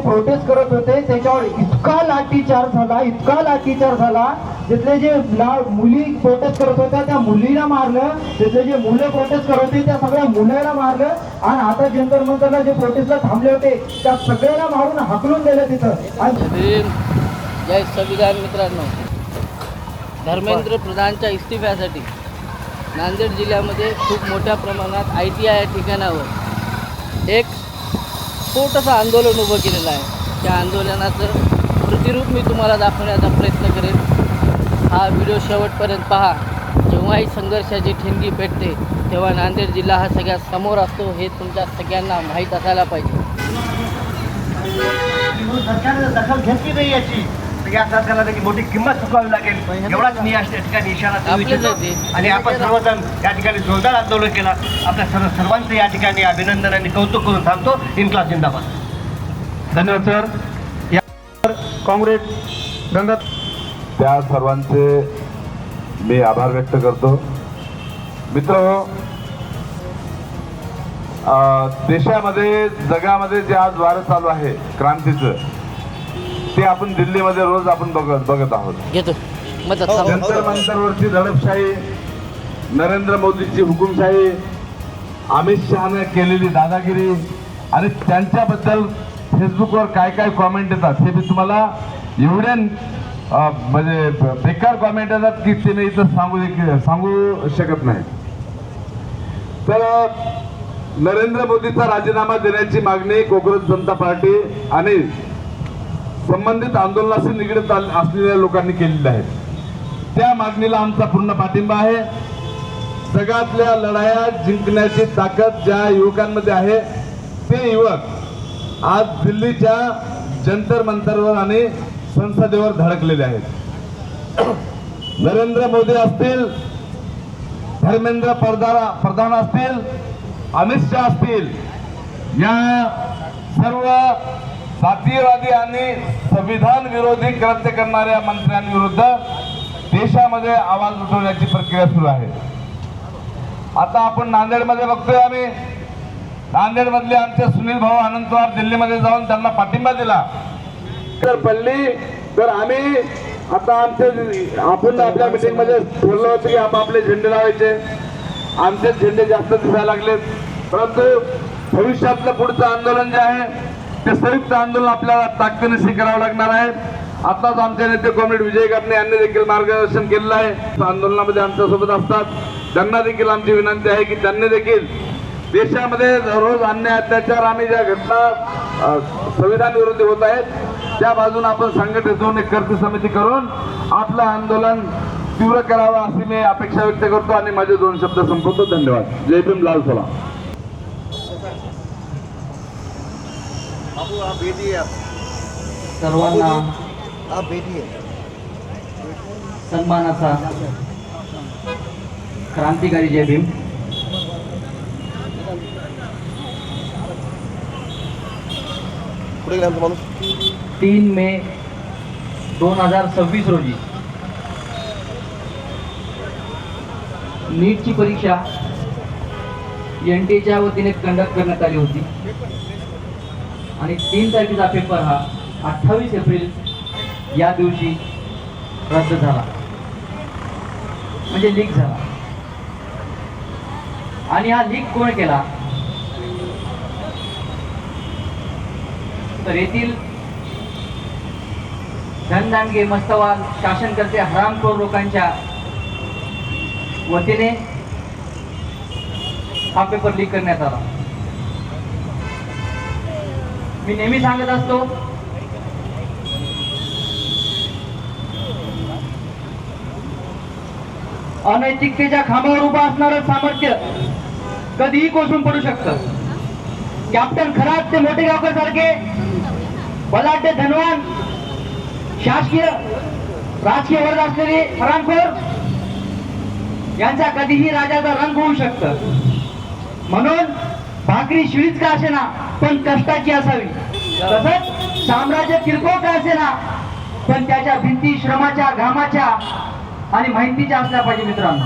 Prostate करत होते त्याच्यावर इतका लाठीचार झाला तिथले जे मुली प्रोटेस्ट करत होत्या त्या मुलीला मारलं, तिथले जे मुलं प्रोटेस्ट करत होते त्या सगळ्या मुलाला मारलं, आणि आता जंतर मंतरला जे प्रोटेस्टला थांबले होते त्या सगळ्याला मारून हाकलून दिलं तिथं. आणि जय संविधान मित्रांनो, धर्मेंद्र प्रधानच्या इस्तिफ्यासाठी नांदेड जिल्ह्यामध्ये खूप मोठ्या प्रमाणात ITI या ठिकाणावर एक छोटंसं आंदोलन उभं केलेलं आहे. त्या आंदोलनाचं प्रतिरूप मी तुम्हाला दाखवण्याचा प्रयत्न करेन. हा व्हिडिओ शेवटपर्यंत पहा. जेव्हाही संघर्षाची ठिणगी पेटते तेव्हा नांदेड जिल्हा हा सगळ्यात समोर असतो हे तुमच्या सगळ्यांना माहीत असायला पाहिजे. सरकारने दखल घेतली नाही याची, या सरकारला त्याची मोठी किंमत चुकावी लागेल एवढाच मी या ठिकाणी इशारा देऊ इच्छितो. आणि आपण सर्वजण या ठिकाणी जोरदार आंदोलन केलं. आपल्या सर्वांचं या ठिकाणी अभिनंदन आणि कौतुक करून थांबतो. इन्क्लास जिंदाबाद. धन्यवाद सर. यावर काँग्रेस गंगात त्या सर्वांचे मी आभार व्यक्त करतो. मित्र, देशामध्ये जगामध्ये जे आज वारं चालू आहे क्रांतीचं, ते आपण दिल्लीमध्ये रोज आपण बघत आहोत. जंतर मंतरवरची दडपशाही, नरेंद्र मोदीची हुकुमशाही, अमित शहाने केलेली दादागिरी, आणि त्यांच्याबद्दल फेसबुकवर काय काय कॉमेंट येतात हे मी तुम्हाला एवढ्या म्हणजे बेकार कॉमेंट येतात की ते मी इथं सांगू शकत नाही. तर नरेंद्र मोदीचा राजीनामा देण्याची मागणी काँग्रेस जनता पार्टी आणि संबंधित आंदोलनाशी निगडीत असलेल्या लोकांनी केलेली आहे. त्या मागणीला आमचा पूर्ण पाठिंबा आहे. जगातल्या लढाया जिंकण्याची ताकद ज्या युवकांमध्ये आहे ते युवक आज दिल्लीच्या जंतर मंतरवर आणि संसदेवर धडकलेले आहेत. नरेंद्र मोदी असतील, धर्मेंद्र प्रधान असतील, अमित शहा असतील, या सर्व जातीयवादी आणि संविधान विरोधी कृत्य करणाऱ्या मंत्र्यांविरुद्ध देशामध्ये आवाज उठवण्याची प्रक्रिया सुरू आहे. आता आपण नांदेडमध्ये बघतोय. आम्ही नांदेडमधले आमचे सुनील भाऊ अनंत पवार दिल्लीमध्ये जाऊन त्यांना पाठिंबा दिला. तर पडली तर आम्ही आता आपण आपल्या मिटिंगमध्ये बोललो होतो की आपापले झेंडे लावायचे. आमचे झेंडे जास्त दिसायला लागलेत, परंतु भविष्यातलं पुढचं आंदोलन जे आहे ते संयुक्त आंदोलन आपल्याला ताकदीने करावं लागणार आहे. आताच आमचे नेते कॉम्रेड विजय गापणे यांनी देखील मार्गदर्शन केलेलं आहे. आंदोलनामध्ये आमच्यासोबत असतात. त्यांना देखील आमची विनंती आहे की त्यांनी देखील देशामध्ये रोज अन्याय अत्याचार आणि ज्या घटना संविधान विरोधी होत आहेत त्या बाजूने आपण संघटित होऊन एक कृती समिती करून आपलं आंदोलन तीव्र करावं अशी मी अपेक्षा व्यक्त करतो आणि माझे 2 शब्द संपवतो. धन्यवाद. जय भीम, लाल सलाम. सर्वांना सन्मानाचा क्रांतिकारी जय भीम. पुढे गेला माणूस. 3 मे 2026 रोजी नीटची परीक्षा NTA वतीने कंडक्ट करण्यात आली होती आणि 3 तारखेचा पेपर हा 28 एप्रिल या दिवशी रद्द झाला, म्हणजे लीक झाला. आणि हा लीक कोण केला तर येथील धनदांडगे मस्तवाल शासनकर्ते हरामखोर लोकांच्या वतीने हा पेपर लीक करण्यात आला. मी नेहमी सांगत असतो अनैतिकतेच्या खांबावर उभं असणारं सामर्थ्य कधीही कोसळून पडू शकतं. कॅप्टन खरात ते मोठे गावकर सारखे बलाढ्य धनवान शासकीय राजकीय वर्ग असलेले हरामखोर यांचा कधीही राजाचा रंग होऊ शकतं. म्हणून भाकरी शिळीच का असेना पण कष्टाची असावी, तसंच साम्राज्य किरकोळ का असेना पण त्याच्या भिंती श्रमाच्या, घामाच्या आणि मेहनतीच्या असल्या पाहिजे. मित्रांनो,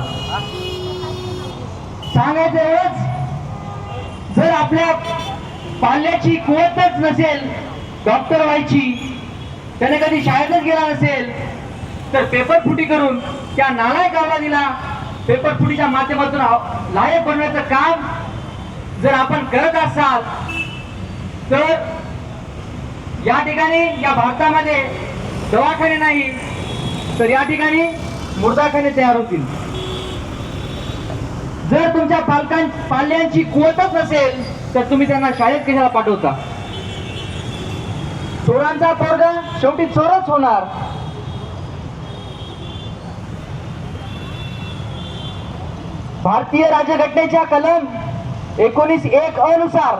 सांगायचं एवढंच, जर आपल्या पाल्याची कुवतच नसेल डॉक्टर व्हायची, त्याने कधी शाळेतच गेला नसेल तर पेपर फुटी करून त्या नालायक गावाला पेपर फुटीच्या माध्यमातून लायक बनवण्याचं काम जर आपण करत असाल तर या ठिकाणी या भारतामध्ये दवाखाने नाही तर या ठिकाणी मुर्दाखाने तयार होतील. जर तुमच्या पाल्यांची कुवतच नसेल तर तुम्ही त्यांना शाळेत कशाला पाठवता? चोरांचा पोरगा शेवटी चोरच होणार. भारतीय राज्यघटनेच्या कलम 19(1) अनुसार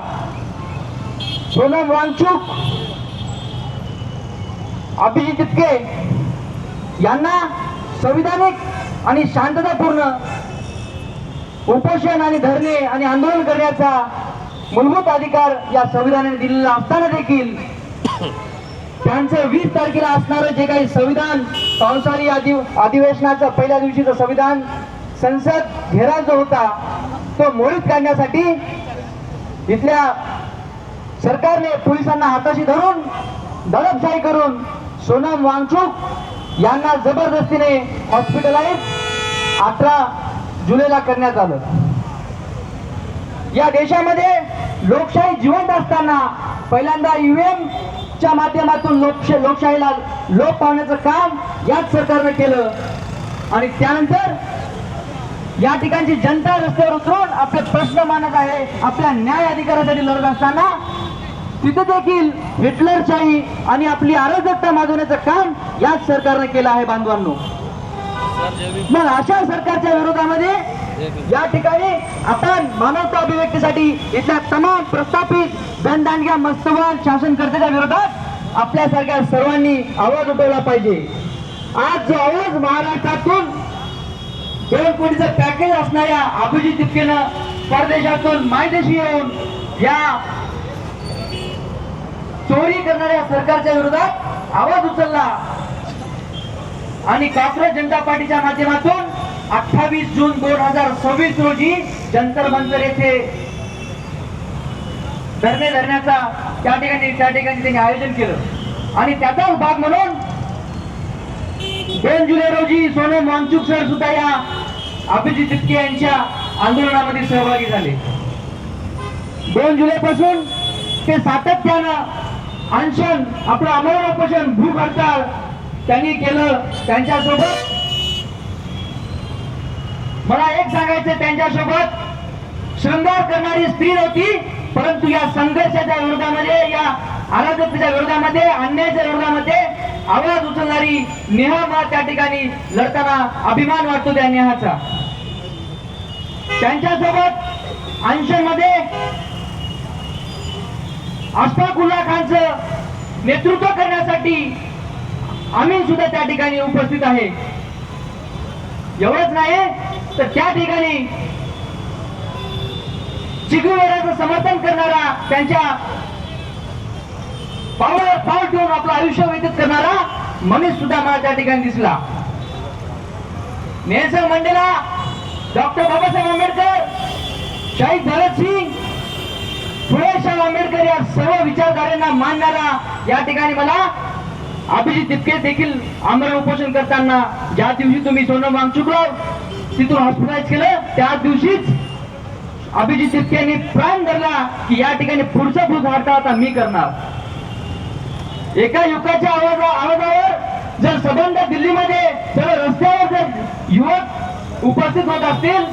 सोनम वांगचुक, अभिजित तिपके यांना संविधानिक आणि शांततापूर्ण उपोषण आणि धरणे आणि आंदोलन करण्याचा मूलभूत अधिकार या संविधानाने दिलेला असताना देखील त्यांचं 20 तारखेला असणारं जे काही संविधान पावसाळी अधिवेशनाचं पहिल्या दिवशीचं संविधान संसद घेरा जो होता तो मोडीत काढण्यासाठी इथल्या सरकारने पोलिसांना हाताशी धरून दडपशाही करून सोनम वांगचुक यांना जबरदस्तीने हॉस्पिटलाइज 18 जुलैला करण्यात आलं. या देशामध्ये लोकशाही जिवंत असताना पहिल्यांदा ईव्हीएम च्या माध्यमातून लोकशाहीला लोप पावण्याचं काम याच सरकारनं केलं आणि त्यानंतर या ठिकाणची जनता रस्त्यावर उतरून आपले प्रश्न मांडत आहे. आपल्या न्याय अधिकारासाठी लढत असताना तिथे देखील हिटलरशाही आणि आपली अराजकता माजवण्याचं काम याच सरकारने केलं आहे बांधवांनो. मग अशा सरकारच्या विरोधामध्ये या ठिकाणी आपण मानवता अभिव्यक्तीसाठी इथल्या तमाम प्रस्थापित जनदांडग्या मस्तवान शासनकर्त्याच्या विरोधात आपल्यासारख्या सर्वांनी आवाज उठवला पाहिजे. आज जो आवाज महाराष्ट्रातून 2 कोटीचं पॅकेज असणाऱ्या अभिजित तिपकेनं परदेशातून मायदेशी येऊन या चोरी करणाऱ्या सरकारच्या विरोधात आवाज उचलला आणि काँग्रेस जनता पार्टीच्या माध्यमातून 28 जून 2026 रोजी जंतर मंतर येथे धरणे धरण्याचा त्या ठिकाणी त्यांनी आयोजन केलं आणि त्याचाच भाग म्हणून 2 जुलै रोजी सोनम वांगचुक सर सुद्धा या अभिजित तिपके यांच्या आंदोलनामध्ये सहभागी झाले. 2 जुलैपासून ते सातत्यानं अनशन आपलं आमरण उपोषण भूक हडताळ त्यांनी केलं. त्यांच्यासोबत मला एक सांगायचं, त्यांच्यासोबत शृंगार करणारी स्त्री नव्हती, परंतु या संघर्षाच्या विरोधामध्ये, या अराजकतेच्या विरोधामध्ये, अन्यायाच्या विरोधामध्ये आवाज उचलणारी नेहा मला त्या ठिकाणी लढताना अभिमान वाटतो त्या नेहाचा. त्यांच्यासोबत अनशन मध्ये अशफाकुल्ला खानचं नेतृत्व करण्यासाठी आम्ही सुद्धा त्या ठिकाणी उपस्थित आहे. एवढंच नाही तर त्या ठिकाणी चिगुवेराचं समर्थन करणारा, त्यांच्या पावलावर पाऊल ठेवून आपलं आयुष्य व्यतीत करणारा मनीष सुद्धा मला त्या ठिकाणी दिसला. नेल्सन मंडेला, डॉक्टर बाबासाहेब आंबेडकर, शहीद भगतसिंग, फुले शाह आंबेडकर या सर्व विचारधारेला मानणारा या ठिकाणी मला अभिजित तिपके देखील आमरण उपोषण करताना, ज्या दिवशी तुम्ही सोनम वांगचुकला तिथून हॉस्पिटलाइज केलं त्याच दिवशीच अभिजित तिपके यांनी प्राण धरला की या ठिकाणी पुढचं भूत हडताळ आता मी करणार. एका युवकाच्या आवाजावर जर सबंध दिल्लीमध्ये सर्व रस्त्यावर जर युवक उपस्थित होत असतील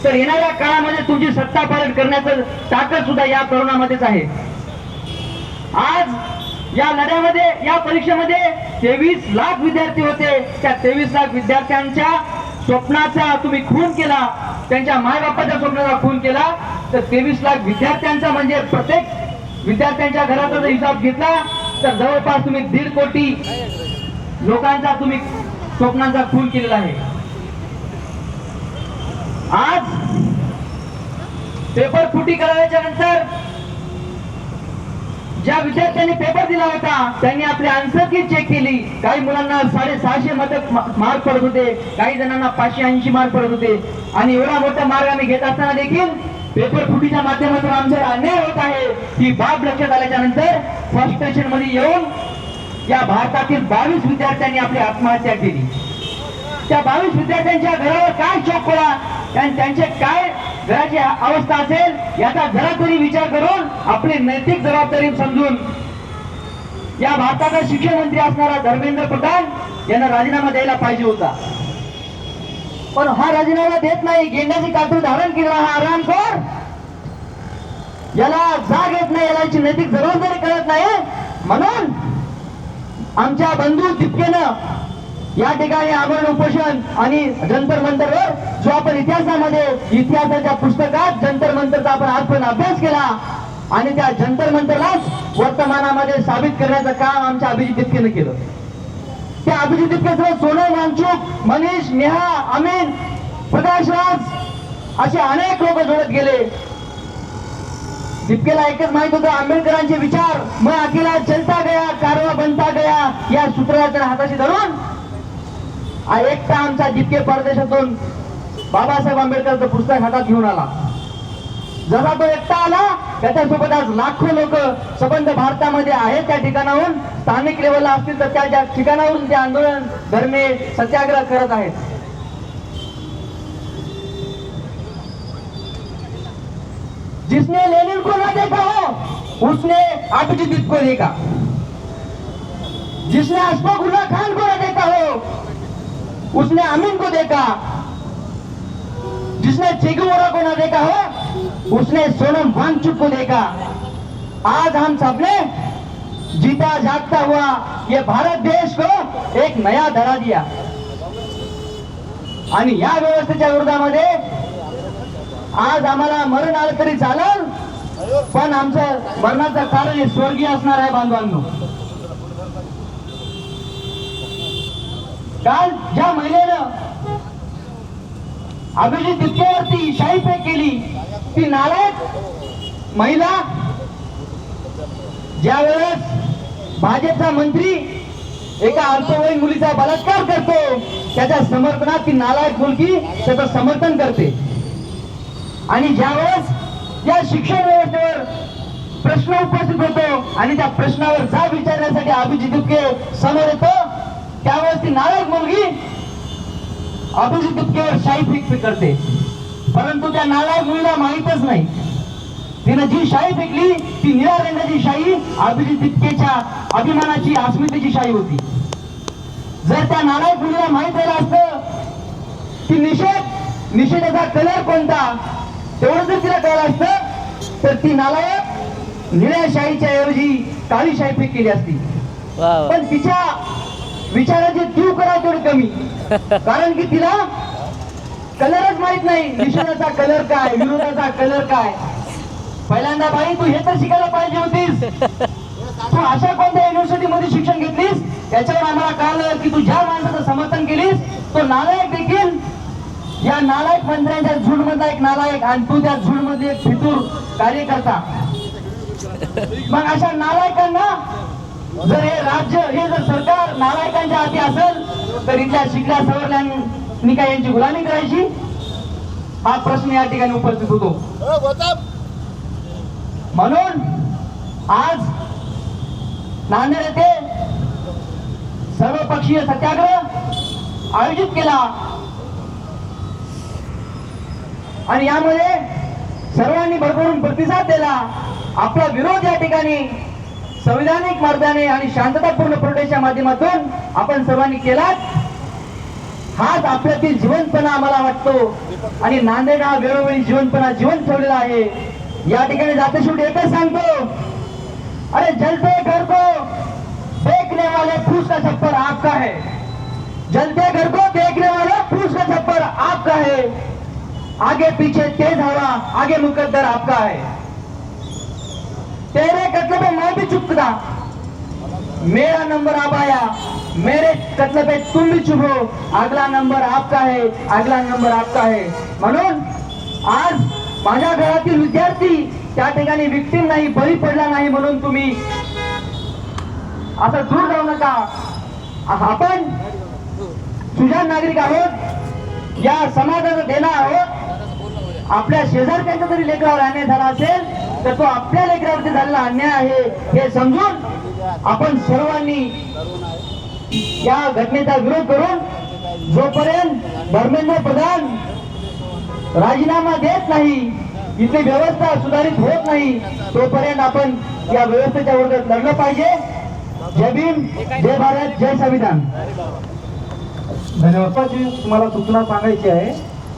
तर येणाऱ्या काळामध्ये तुमची सत्ता पालन करण्याचं ताकद सुद्धा या तरुणामध्येच आहे. आज या लढ्यामध्ये, या परीक्षेमध्ये 23 लाख विद्यार्थी होते. त्या 23 लाख विद्यार्थ्यांच्या स्वप्नाचा तुम्ही खून केला, त्यांच्या मायबापाच्या स्वप्नाचा खून केला. तर 23 लाख विद्यार्थ्यांचा म्हणजे प्रत्येक विद्यार्थ्यांच्या घराचा जर हिसाब घेतला तर जवळपास तुम्ही 1.5 कोटी लोकांचा तुम्ही स्वप्नांचा खून केलेला आहे. आज पेपर फुटी करायच्या नंतर ज्या विद्यार्थ्यांनी पेपर दिला होता त्यांनी आपली आन्सर की चेक केली. काही मुलांना 650 मार्क पडत होते, काही जणांना 580 मार्क पडत होते आणि एवढा मोठा मार्क आम्ही घेत असताना देखील पेपर फुटीच्या माध्यमातून आमच्यावर अन्याय होत आहे ही बाब लक्षात आल्याच्या नंतर फ्रस्ट्रेशन मध्ये येऊन या भारतातील 22 विद्यार्थ्यांनी आपली आत्महत्या केली. त्या 22 विद्यार्थ्यांच्या घरावर काय शोक पडा, त्यांचे काय घराची अवस्था असेल याचा जरा तरी विचार करून आपली नैतिक जबाबदारी समजून या भारताचा शिक्षण मंत्री असणारा धर्मेंद्र प्रधान यांना राजीनामा द्यायला पाहिजे होता. पण हा राजीनामा देत नाही. गेंड्याची कातडी धारण केलेला हा आरामखोर, याला जाग येत नाही, याला याची नैतिक जबाबदारी कळत नाही. म्हणून आमच्या बंधू दीपकेनं या ठिकाणी आमरण उपोषण आणि जंतर मंतरवर जो आपण इतिहासाच्या पुस्तकात जंतर मंतरचा आपण आजपर्यंत अभ्यास केला आणि त्या जंतर मंतरलाच वर्तमानामध्ये साबित करण्याचं काम आमच्या अभिजित दीपकेनं केलं. त्या अभिजित दीपकेसह सोनम वांगचुक, मनीष, नेहा, अमीन, प्रकाश राज असे अनेक लोक जोडत गेले. दीपकेला एकच माहित होतं, आंबेडकरांचे विचार मैं अकेला चलता गया कारवा बनता गया या सूत्राच्या हाताशी धरून एकटा आमचा दीपके परदेशातून बाबासाहेब आंबेडकरचं पुस्तक हातात घेऊन आला. जसा तो एकटा आला त्याच्यासोबत आज लाखो लोक संबंध भारतामध्ये आहेत. त्या ठिकाणाहून स्थानिक लेवलला असतील तर त्या ठिकाणाहून ते आंदोलन धरणे सत्याग्रह करत आहेत. जिसने लेनिन को ना देखा हो उसने अभिजित दीप को देखा. जिसने अशफाकुल्लाह खान को ना देखा हो उसने अमीन को देखा. जिसने चे गुवेरा को ना देखा हो उसने सोनम वांगचुक को देखा. आज हम सबने जीता जागता हुआ ये भारत देश को एक नया धडा दिया. आणि या व्यवस्थेच्या विरोधामध्ये आज आम्हाला मरण आलं तरी चालेल, पण आमचं मरणाचं कारण हे स्वर्गीय असणार आहे. बांधवांनो, काल ज्या महिलेनं अभिजित दीपकेवरती शाई फेक केली ती नालायक महिला ज्या वेळेस भाजपचा मंत्री एका अल्पवयीन मुलीचा बलात्कार करतो त्याच्या समर्थनात ती नालायक मुलगी त्याचं समर्थन करते. आणि ज्यावेळेस या शिक्षण व्यवस्थेवर प्रश्न उपस्थित होतो आणि त्या प्रश्नावर जाब विचारण्यासाठी अभिजित दीपके समोर येतो त्यावेळेस ती नालायक मुलगी अभिजित दीपकेवर शाई फेक करते. परंतु त्या नालायक मुलीला माहीतच नाही तिनं जी शाई फेकली ती निळ्या रंगाची शाई अभिजित दीपकेच्या अभिमानाची अस्मितेची शाई होती. जर त्या नालायक मुलीला माहित झालं असतं की निषेधाचा कलर कोणता तेवढं जर तिला कळलं असतं तर ती नालायक निळ्या शाईच्या ऐवजी काळी शाई फेक केली असती. पण तिच्या विचाराची तीव करा तेवढी कमी, कारण की तिला कलरच माहित नाही. निषेधाचा कलर काय, विरोधाचा कलर काय. पहिल्यांदा बाई तू हे तर शिकायला पाहिजे होतीस. तू अशा कोणत्या युनिव्हर्सिटी मध्ये शिक्षण घेतलीस याच्यावर आम्हाला कळलं की तू ज्या माणसाचं समर्थन केलीस तो नालायक देखील या नालायक मंत्र्यांच्या झुंड मधला एक नालायक आणि तू त्या झुंड मध्ये एक फितूर कार्यकर्ता. मग अशा नालायकांना जर हे राज्य हे जर सरकार नालायकांच्या हाती असेल तर इथल्या शिकल्या सवरल्यांनी काय यांची गुलामी करायची हा प्रश्न या ठिकाणी उपस्थित होतो. म्हणून आज नांदेड येथे सर्वपक्षीय सत्याग्रह आयोजित केला आणि यामध्ये सर्वांनी भरभरून प्रतिसाद दिला. आपला विरोध या ठिकाणी संविधानिक मार्गाने आणि शांततापूर्ण प्रोटेस्टच्या माध्यमातून आपण सर्वांनी केला. हाच आपल्यातील जिवंतपणा आम्हाला वाटतो आणि नांदेड हा वेळोवेळी जिवंतपणा जिवंत ठेवलेला आहे. या ठिकाणी जाते शेवटी एकच सांगतो, अरे जलते घर को देखने वाले फूस का छप्पर आपका है. जलते घर को देखने वाले फूस का छप्पर आपका है. आगे पीछे तेज हवा आगे मुकद्दर आपका है. तेरे कत्ल पे मैं भी चुप था, मेरा नंबर अब आया. मेरे कत्ल पे तुम भी चुप हो. अगला नंबर आपका है, अगला नंबर आपका है. म्हणून आज माझ्या घरातील विद्यार्थी त्या ठिकाणी विक्टिम नाही, बळी पडला नाही म्हणून तुम्ही असं दूर जाऊ नका. आपण सुजाण नागरिक आहोत, या समाजाला देणार आहोत आपल्या शेजारच्यांच्या जरी लेकरावर अन्याय झाला असेल तर तो आपल्या लेकरावरती झालेला अन्याय आहे हे समजून आपण सर्वांनी या घटनेचा विरोध करून जोपर्यंत धर्मेंद्र प्रधान राजीनामा देत नाही, इथली व्यवस्था सुधारित होत नाही, तोपर्यंत आपण या व्यवस्थेच्या विरोधात लढलं पाहिजे. जय भीम, जय भारत, जय संविधान. धन्यवाद. तुम्हाला सूचना सांगायची आहे.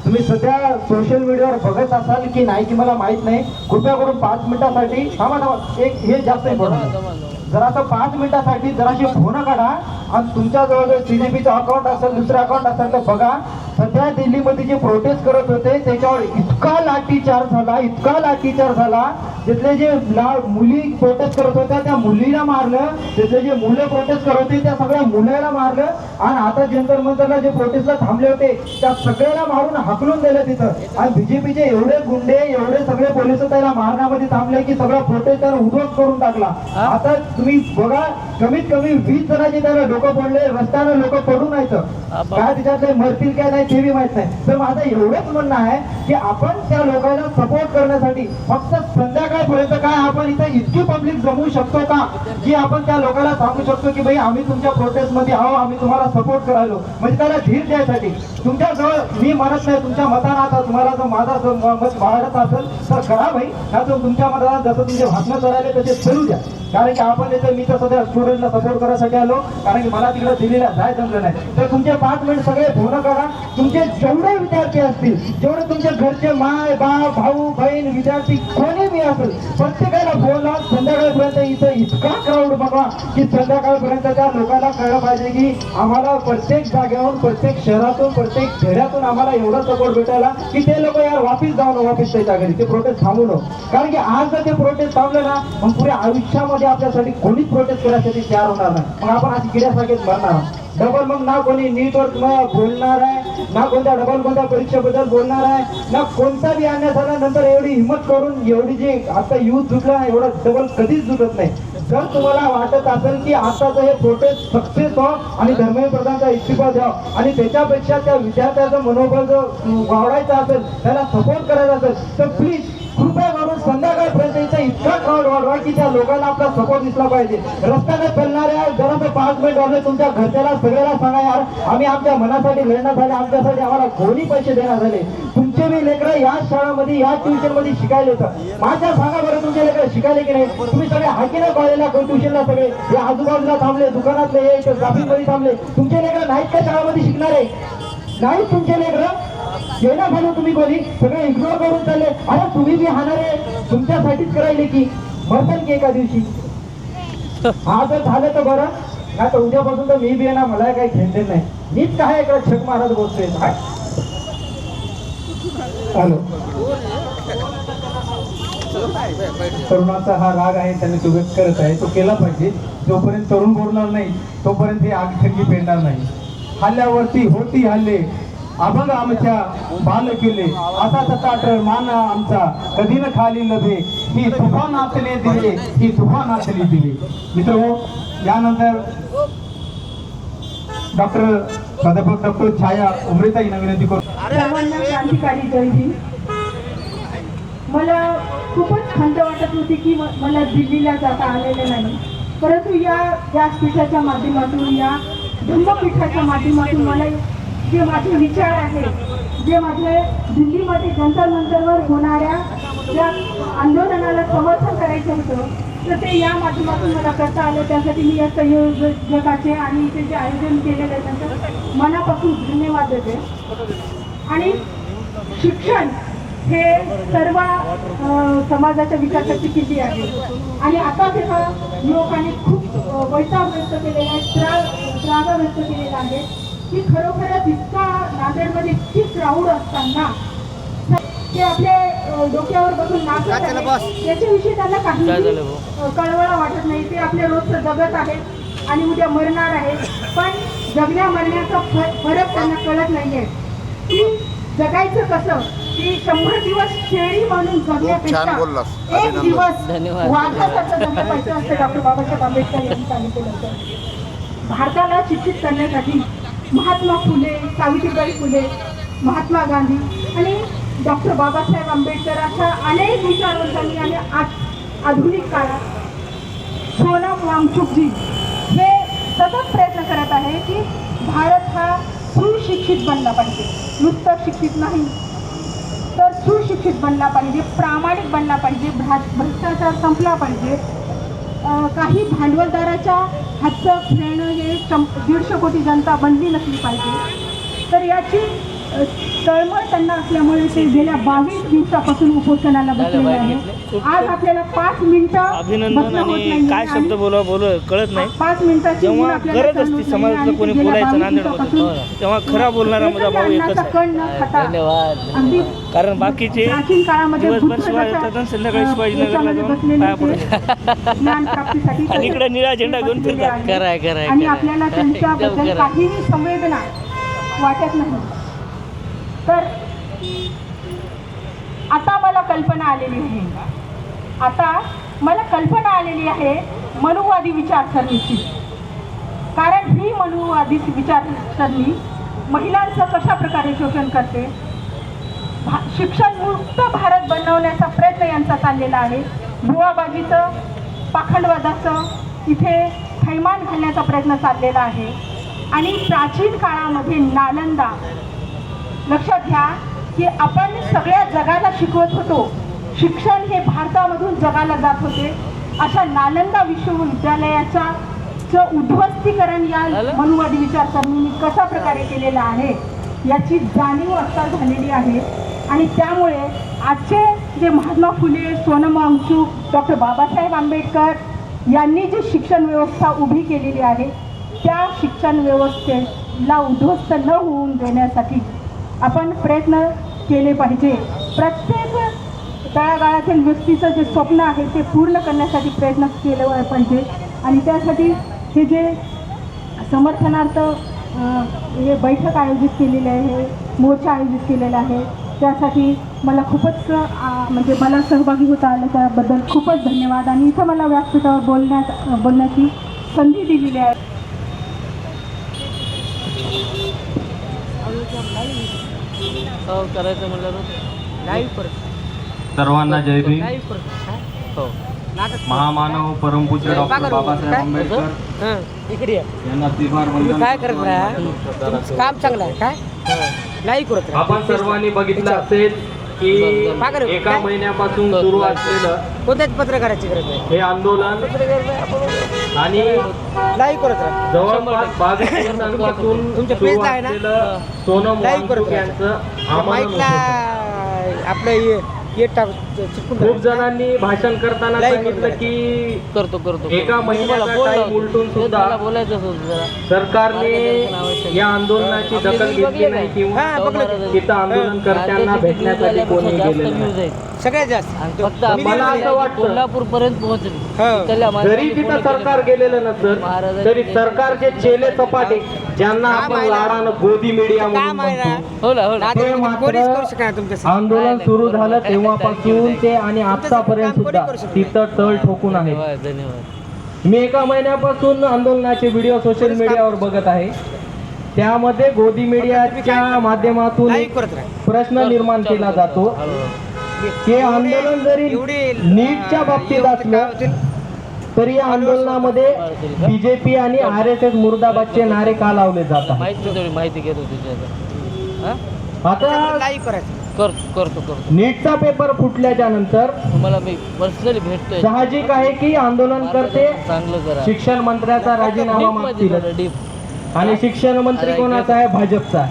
तुम्ही सध्या सोशल मीडियावर बघत असाल की नाही की मला माहित नाही. कृपया करून 5 मिनिटासाठी थांबा. एक हे जास्त इम्पॉर्टंट. जर आता 5 मिनिटासाठी जराशी फोन काढा आणि तुमच्या जवळ जर CJPचं अकाउंट असेल, दुसरं अकाउंट असेल तर बघा. सध्या दिल्लीमध्ये जे प्रोटेस्ट करत होते त्याच्यावर इतका लाठीचार्ज झाला. तिथले जे मुली प्रोटेस्ट करत होत्या त्या मुलीला मारलं. तिथले जे मुलं प्रोटेस्ट करत होते त्या सगळ्या मुलाला मारलं. आणि आता जंतर मंतरला जे प्रोटेस्टला थांबले होते त्या सगळ्याला मारून हाकलून दिलं तिथं. आणि BJPचे एवढे गुंडे, एवढे सगळे पोलिस त्याला मारण्यामध्ये थांबले की सगळा प्रोटेस्ट त्याला उद्ध्वस्त करून टाकला. आता तुम्ही बघा, कमीत कमी 20 जणांचे त्याला डोकं पडले. रस्त्यानं लोक पडून यायचं काय, त्याच्यातले मरतील काय नाही ते बी माहित नाही. तर माझं एवढंच म्हणणं आहे की आपण त्या लोकांना सपोर्ट करण्यासाठी फक्त संध्याकाळपर्यंत काय आपण इथे इतकी पब्लिक जमवू शकतो का की आपण त्या लोकांना सांगू शकतो की भाई आम्ही तुमच्या प्रोटेस्ट मध्ये आहो, आम्ही तुम्हाला सपोर्ट करायलो. म्हणजे त्याला धीर द्यायसाठी तुमच्या जवळ मी म्हणत नाही, तुमच्या मतानं आता तुम्हाला जर माझा मत वाढत असेल तर करा भाई, नाही तुमच्या मतानं जसं तुमचे भाषणं करायला तसे चलू द्या. कारण की आपण येतो, मी तर सध्या स्टुडंटला सपोर्ट करायसाठी आलो कारण की मला तिकडे दिल्लीला जाय जमलं नाही. तर तुमचे 5 मिनिट सगळे फोन करा. तुमचे जेवढे विद्यार्थी असतील, जेवढे तुमच्या घरचे माय बाप भाऊ बहीण विद्यार्थी कोणी बी असेल, प्रत्येकाला फोन लावून संध्याकाळपर्यंत इथं इतका क्राऊड बघा की संध्याकाळपर्यंत त्या लोकांना कळलं पाहिजे की आम्हाला प्रत्येक जागेवरून, प्रत्येक शहरातून, प्रत्येक खेड्यातून आम्हाला एवढा सपोर्ट भेटायला की ते लोक यार वापिस जाऊन वापिस त्याच्या घरी ते प्रोटेस्ट थांबू नको. कारण की आज जर ते प्रोटेस्ट थांबले ना मग पुढे आयुष्यामध्ये आपल्यासाठी कोणीच प्रोटेस्ट करायसाठी तयार होणार नाही. मग आपण अशी किड्यासारखेच मरणार आहोत. डबल मग ना कोणी नीटवर बोलणार आहे, ना कोणत्या डबल कोणत्या परीक्षेबद्दल बोलणार आहे, ना कोणता बी अन्याय झाल्यानंतर एवढी हिंमत करून एवढी जी आता युथ जुटला ना एवढा डबल कधीच जुटत नाही. जर तुम्हाला वाटत असेल की आताचं हे प्रोटेस्ट सक्सेस व्हावं आणि धर्मेंद्र प्रधानचा इस्तिफा द्यावा आणि त्याच्यापेक्षा त्या विद्यार्थ्याचं मनोबल जर वाढवायचं असेल, त्याला सपोर्ट करायचा असेल तर प्लीज कृपया करून संध्याकाळपर्यंत इथं इतका क्राऊड वाढवा की त्या लोकांना आपला सपोर्ट दिसला पाहिजे. रस्त्याने फिरणाऱ्या जरा 5 मिनिट वाजले तुमच्या घरच्याला सगळ्याला सांगा यार आम्ही आमच्या मनासाठी लढणार झाले, आमच्यासाठी आम्हाला कोणी पैसे देणार झाले. तुमचे बी लेकरं या शाळामध्ये या ट्युशन मध्ये शिकायला होतं. माझ्या सांगा बरं तुमचे लेकरं शिकायले की नाही? तुम्ही सगळे हाकीनं कॉलेजला ट्युशनला सगळे या आजूबाजूला थांबले, दुकानातले हे ट्रॅफिक मध्ये थांबले. तुमचे लेकरं नाहीत का शाळामध्ये शिकणारे? नाही तुमचे लेकरं येणा झालं तुम्ही कोणी सगळे इग्नोर करून चालले. अरे तुम्ही बी हाणारे तुमच्यासाठीच करायले की मरताल की एका दिवशी. हा जर झालं तर बरं, नाही तर उद्यापासून तर मी बी येणार, मला काही घेणदेण नाही. मीच काय इकडे छक मारत बसतोय. हॅलो, तरुणाचा हा राग आहे, त्याने तो व्यक्त करत आहे, तो केला पाहिजे. जोपर्यंत तरुण बोलणार नाही तोपर्यंत हे आगथंगी पेटणार नाही. हल्ल्यावरती होती हल्ले, अभंग आमच्या बाल केले, असा सताट मान आमचा कधी न खाली लभे, ही तुफान आतले दिले, ही तुफान आतली दिली. मित्रांनो, यानंतर प्राध्यापक डॉक्टर छाया उमरेचा यांना विनंती करतो. सर्वांना क्रांतिकारी जय भीम. मला खूपच खंत वाटत होती की मला दिल्लीला जाता आलेलं नाही, परंतु या व्यासपीठाच्या माध्यमातून, या धम्मपीठाच्या माध्यमातून मला जे माझे विचार आहे, जे माझे दिल्लीमध्ये जंतर मंतरवर होणाऱ्या ज्या आंदोलनाला समर्थन करायचं होतं तर ते या माध्यमातून मला करता आलं. त्यासाठी मी या संयोजकाचे आणि इथे जे आयोजन केलेलं आहे त्यांचं मनापासून धन्यवाद देते. आणि शिक्षण हे सर्व समाजाच्या विकासाची किल्ली आहे. आणि आता जेव्हा युवकांनी खूप वैताग व्यक्त केलेला आहे, त्रागा व्यक्त केलेला आहे की खरोखरच इतका नांदेडमध्ये इतकी क्राऊड असताना ते आपल्या डोक्यावर बसून नाचत आहे, त्याच्याविषयी त्यांना काही कळवळा वाटत नाही. ते आपल्या रोजचं जगत आहे आणि उद्या मरणार आहे, पण जगण्या मरण्याचा फरक त्यांना कळत नाहीये की जगायचं कसं. की 100 दिवस शेळी म्हणून जगण्यापेक्षा एक दिवस वाघासारखं जगलं पाहिजे असं डॉक्टर बाबासाहेब आंबेडकर यांनी सांगितलेलं. भारताला शिक्षित करण्यासाठी महात्मा फुले, सावित्रीबाई फुले, महात्मा गांधी आणि डॉक्टर बाबासाहेब आंबेडकर अशा अनेक विचारवंतांनी आणि आधुनिक काळात सोनम वांगचुकजी हे सतत प्रयत्न करत आहे की भारत हा सुशिक्षित बनला पाहिजे, नुसतं शिक्षित नाही तर सुशिक्षित बनला पाहिजे, प्रामाणिक बनला पाहिजे, भ्रष्टाचार संपला पाहिजे, काही भांडवलदाराच्या हातचं खेळणं हे 150 कोटी जनता बनली नसली पाहिजे. तर याची तळमळ त्यांना असल्यामुळे ते गेल्या 22 दिवसापासून उपोषणाला बसलेले आहेत. आज आपल्याला 5 मिनिटं अभिनंदन आणि काय शब्द बोलू कळत नाही. 5 मिनिटाची जेव्हा गरज असते समाजातलं कोणी बोलायचं नांदेडमध्ये तेव्हा खरा बोलणारा माझा भाऊ एकच आहे. धन्यवाद. कारण बाकीचे प्राचीन काळामध्ये दिवसभर शिवाय येतात आणि संध्याकाळी शिवाजीनगरला जाऊन पाया पडतात ज्ञान प्राप्तीसाठी आणि इकडे निळा झेंडा घेऊन फिरतात. खरंय आणि आपल्याला त्यांच्याबद्दल काहीही संवेदना वाटत नाही. तर आता मला कल्पना आलेली आहे मनुवादी विचारसरणीची. कारण ही मनुवादी विचारसरणी महिलांचं कशा प्रकारे शोषण करते, शिक्षण मुक्त भारत बनवण्याचा प्रयत्न यांचा चाललेला आहे. भुवाबाजीचं, पाखंडवादाचं इथे थैमान घालण्याचा प्रयत्न चाललेला आहे. आणि प्राचीन काळामध्ये नालंदा, लक्षात घ्या की आपण सगळ्या जगाला शिकवत होतो, शिक्षण हे भारतामधून जगाला जात होते. अशा नालंदा विश्वविद्यालयाचं उद्ध्वस्तीकरण या मनुवादी विचारसरणीने कशा प्रकारे केलेलं आहे याची जाणीव आता झालेली आहे. आणि त्यामुळे आजचे जे महात्मा फुले, सोनम वांगचुक, डॉक्टर बाबासाहेब आंबेडकर यांनी जी शिक्षण व्यवस्था उभी केलेली आहे त्या शिक्षण व्यवस्थेला उद्ध्वस्त न होऊन देण्यासाठी आपण प्रयत्न केले पाहिजे. प्रत्येक तळागाळातील व्यक्तीचं जे स्वप्न आहे ते पूर्ण करण्यासाठी प्रयत्न केले पाहिजे. आणि त्यासाठी हे जे समर्थनार्थ हे बैठक आयोजित केलेली आहे, मोर्चा आयोजित केलेला आहे, त्यासाठी मला खूपच म्हणजे मला सहभागी होता आलं त्याबद्दल खूपच धन्यवाद. आणि इथं मला व्यासपीठावर बोलण्याची संधी दिलेली आहे. करायचं म्हणलं सर्वांना जय भीम. महामानव परमपूज्य डॉक्टर बाबासाहेब आंबेडकर यांना तिहार वंदन. काय करत राहा, काम चांगलं आहे काय नाही करत. आपण सर्वांनी बघितलं असेल की एका महिन्यापासून सुरू असलेलं कोणत्याच पत्रकाराची गरज नाही हे आंदोलन आणि नाही करत राहा. जवळपास 22 दिवसांपासून तुमच्या सुरू पेजला आहे ना? असलेलं सोनम वांगचुक यांचं आमरण माईकला होतं. आपलं हे खूप जणांनी भाषण करताना सांगितलं की करतो एका महिन्याचा टाइम उलटून सुद्धा सरकारने या आंदोलनाची दखल घेतली नाही किंवा तिथं आंदोलनकर्त्यांना भेटण्यासाठी कोणी गेलेलं नाही. सगळ्यात जास्त फक्त मला असं वाटतं कोल्हापूर पर्यंत पोहोचली. जरी तिथं सरकार गेलेलं नसलं तरी सरकारचे चेले सपाटे ज्यांना आपण लाडानं गोदी मीडिया म्हणून म्हणतो, हो ना ते मात्र आंदोलन सुरू झालं तेव्हापासून ते आणि आतापर्यंत सुद्धा तिथं तळ ठोकून आहे. धन्यवाद. मी एका महिन्यापासून आंदोलनाचे व्हिडिओ सोशल मीडियावर बघत आहे. त्यामध्ये गोदी मीडियाच्या माध्यमातून प्रश्न निर्माण केला जातो की आंदोलन जरी नीटच्या बाबतीत असलं तरी या आंदोलनामध्ये बीजेपी आणि RSS मुर्दाबादचे नारे का लावले जातात. माहिती घेतो आता करतो नीटचा पेपर फुटल्याच्या नंतर तुम्हाला मी पर्सनली भेटतोय. साहजिक आहे की आंदोलनकर्ते चांगलं करा. शिक्षण मंत्र्याचा राजीनामा मागतील आणि शिक्षण मंत्री कोणाचा आहे? भाजपचा.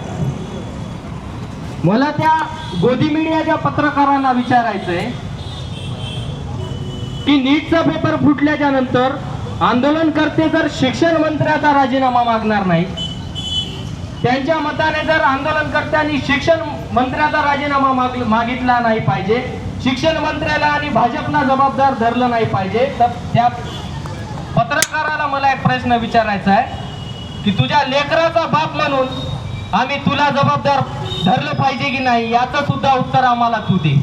मला त्या गोदी मीडियाच्या पत्रकारांना विचारायचंय की नीटचा पेपर फुटल्याच्या नंतर आंदोलनकर्ते जर शिक्षण मंत्र्याचा राजीनामा मागणार नाही, त्यांच्या मताने जर आंदोलनकर्त्यांनी शिक्षण मंत्र्याचा राजीनामा मागितला नाही पाहिजे, शिक्षण मंत्र्याला आणि भाजपला जबाबदार धरलं नाही पाहिजे, तर त्या पत्रकाराला मला एक प्रश्न विचारायचा आहे की तुझ्या लेकराचा बाप म्हणून आम्ही तुला जबाबदार धरलं पाहिजे की नाही, याचं सुद्धा उत्तर आम्हाला तू दे.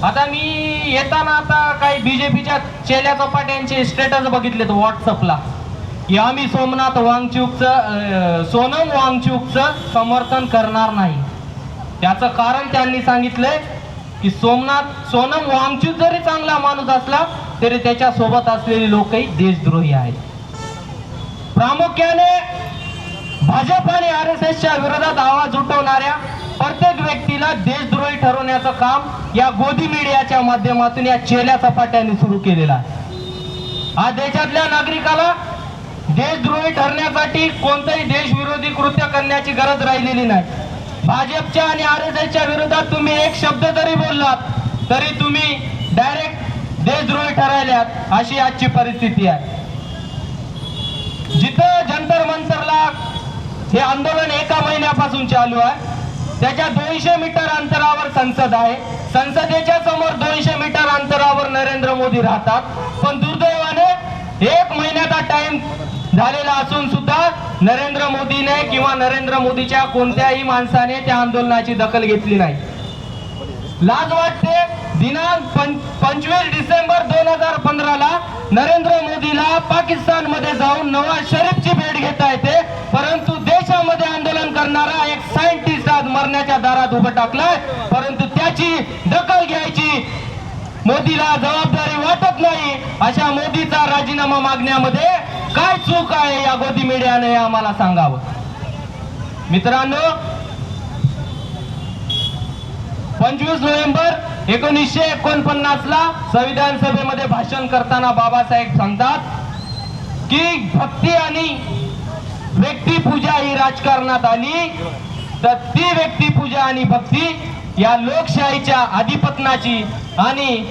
आता मी येताना आता काही बीजेपीच्या चेल्या चपाट्यांचे स्टेटस बघितले व्हॉट्सअपला की आम्ही सोनम वांगचुकचं समर्थन करणार नाही. त्याचं कारण त्यांनी सांगितलंय की सोनम वांगचूक जरी चांगला माणूस असला तरी त्याच्या सोबत असलेले लोकही देशद्रोही आहेत. प्रामुख्याने भाजप आणि RSSच्या विरोधात आवाज उठवणाऱ्या प्रत्येक व्यक्तीला देशद्रोही ठरवण्याचं काम या गोदी मीडियाच्या माध्यमातून या चेल्या चपाट्याने सुरू केलेलं आहे. आज देशातल्या नागरिकाला देशद्रोही ठरण्यासाठी कोणतंही देशविरोधी कृत्य करण्याची गरज राहिलेली नाही. भाजपच्या आणि RSSच्या विरोधात तुम्ही एक शब्द जरी बोललात तरी तुम्ही डायरेक्ट देशद्रोही ठरायल्यात, अशी आजची परिस्थिती आहे. जिथं जंतर मंतरला हे आंदोलन 1 महिन्यापासून चालू आहे, त्याच्या 200 मीटर अंतरावर संसद आहे. संसदेच्या समोर 200 मीटर अंतरावर नरेंद्र मोदी राहतात. पण दुर्दैवाने 1 महिन्याचा टाइम झालेला असून सुद्धा नरेंद्र मोदीने किंवा नरेंद्र मोदीच्या कोणत्याही माणसाने त्या आंदोलनाची दखल घेतली नाही. लाज वाटते. दिनांक 25 डिसेंबर 2015ला नरेंद्र मोदीला पाकिस्तान मध्ये जाऊन नवाज शरीफची भेट घेता येते, परंतु देशामध्ये आंदोलन करणारा एक सायंटिस्ट आज मरण्याच्या दारात उभं टाकलाय, परंतु त्याची दखल घ्यायची मोदीला जबाबदारी वाटत नाही. अशा मोदीचा राजीनामा मागण्यामध्ये काय चूक आहे या गोदी मीडियाने आम्हाला सांगावं. मित्रांनो, 25 नोव्हेंबर 1949ला संविधान सभेमध्ये भाषण करताना बाबासाहेब सांगतात की भक्ती आणि व्यक्तिपूजा ही राजकारणात आली तर ती व्यक्तिपूजा आणि भक्ती या लोकशाहीच्या अधिपतनाची आणि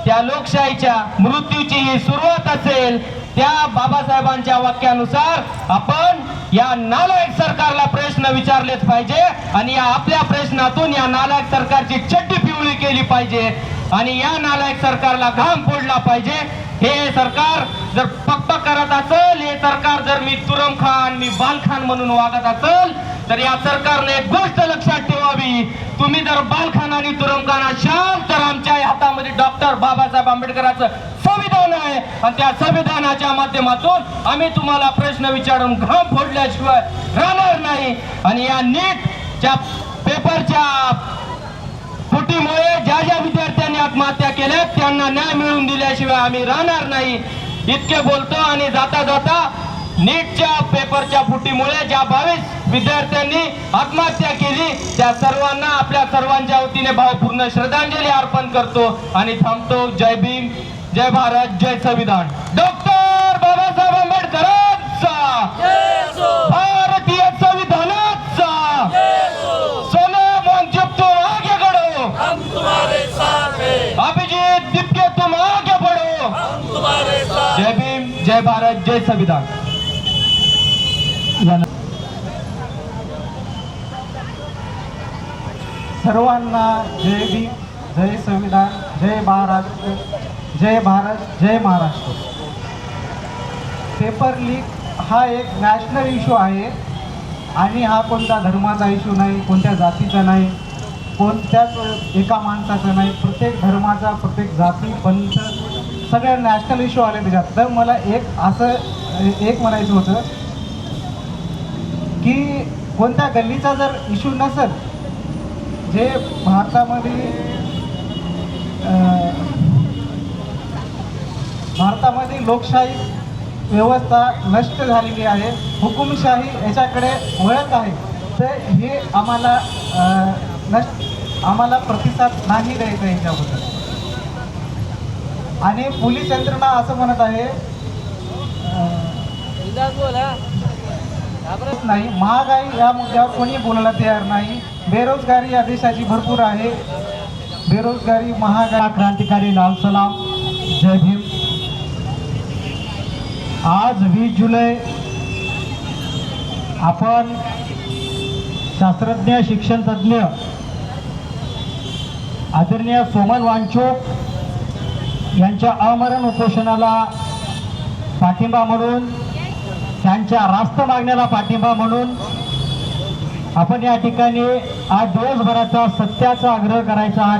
त्या लोकशाहीच्या मृत्यूची ही सुरुवात असेल. त्या बाबासाहेबांच्या वाक्यानुसार आपण या नालायक सरकारला प्रश्न विचारलेच पाहिजे आणि या आपल्या प्रश्नातून या नालायक सरकारची चड्डी पिवळी केली पाहिजे आणि या नालायक सरकारला घाम फोडला पाहिजे. हे सरकार जर पक्क करत असेल, हे सरकार जर मी तुरम खान मी बाल खान म्हणून वागत असेल तर या सरकारने एक गोष्ट लक्षात ठेवावी. तुम्ही जर बाल खान आणि तुरम खान असाल तर आमच्या हातामध्ये डॉक्टर बाबासाहेब आंबेडकरांचं संविधान आहे आणि त्या संविधानाच्या माध्यमातून आम्ही तुम्हाला प्रश्न विचारून घाम फोडल्याशिवाय राहणार नाही. आणि या नीटच्या पेपरच्या फुटीमुळे ज्या ज्या विद्यार्थ्यांनी आत्महत्या केल्या त्यांना न्याय मिळवून दिल्याशिवाय आम्ही राहणार नाही. इतके बोलतो आणि जाता जाता नीटच्या पेपरच्या फुटीमुळे ज्या 22 विद्यार्थ्यांनी आत्महत्या केली त्या सर्वांना आपल्या सर्वांच्या वतीने भावपूर्ण श्रद्धांजली अर्पण करतो आणि थांबतो. जय भीम, जय भारत, जय संविधान. डॉक्टर बाबासाहेब आंबेडकरांचा, भारतीय संविधानाचा. सोनम वांगचुक तुम आगे बढ़ो, हम तुम्हारे साथ हैं. अभिजीत दीपके तुम आगे बढ़ो, हम तुम्हारे साथ. जय भीम, जय भारत, जय संविधान. सर्वांना जय भीम, जय संविधान, जय महाराष्ट्र, जय भारत, जय महाराष्ट्र. पेपर लीक हा एक नॅशनल इश्यू आहे आणि हा कोणत्या धर्माचा इश्यू नाही, कोणत्या जातीचा नाही, कोणत्याच एका माणसाचा नाही. प्रत्येक धर्माचा, प्रत्येक जाती, पंथ सगळ्या नॅशनल इश्यू आले त्याच्यात. तर मला एक म्हणायचं होतं की कोणत्या गल्लीचा जर इश्यू नसेल, जे भारतामध्ये लोकशाही व्यवस्था नष्ट झालेली आहे, हुकुमशाही याच्याकडे वळत आहे, तर हे आम्हाला प्रतिसाद नाही द्यायचा याच्याबद्दल. आणि पोलीस यंत्रणा असं म्हणत आहे नाही, महागाई या मुद्द्यावर कोणी बोलायला तयार नाही. बेरोजगारी या देशाची भरपूर आहे. बेरोजगारी, महागाई. क्रांतिकारी लाल सलाम, जय भीम. आज 20 जुलै आपण शास्त्रज्ञ, शिक्षण तज्ज्ञ आदरणीय सोनम वांगचुक यांच्या आमरण उपोषणाला पाठिंबा म्हणून, त्यांच्या रास्त मागण्याला पाठिंबा म्हणून आपण या ठिकाणी आज दिवसभराचा सत्याचा आग्रह करायचा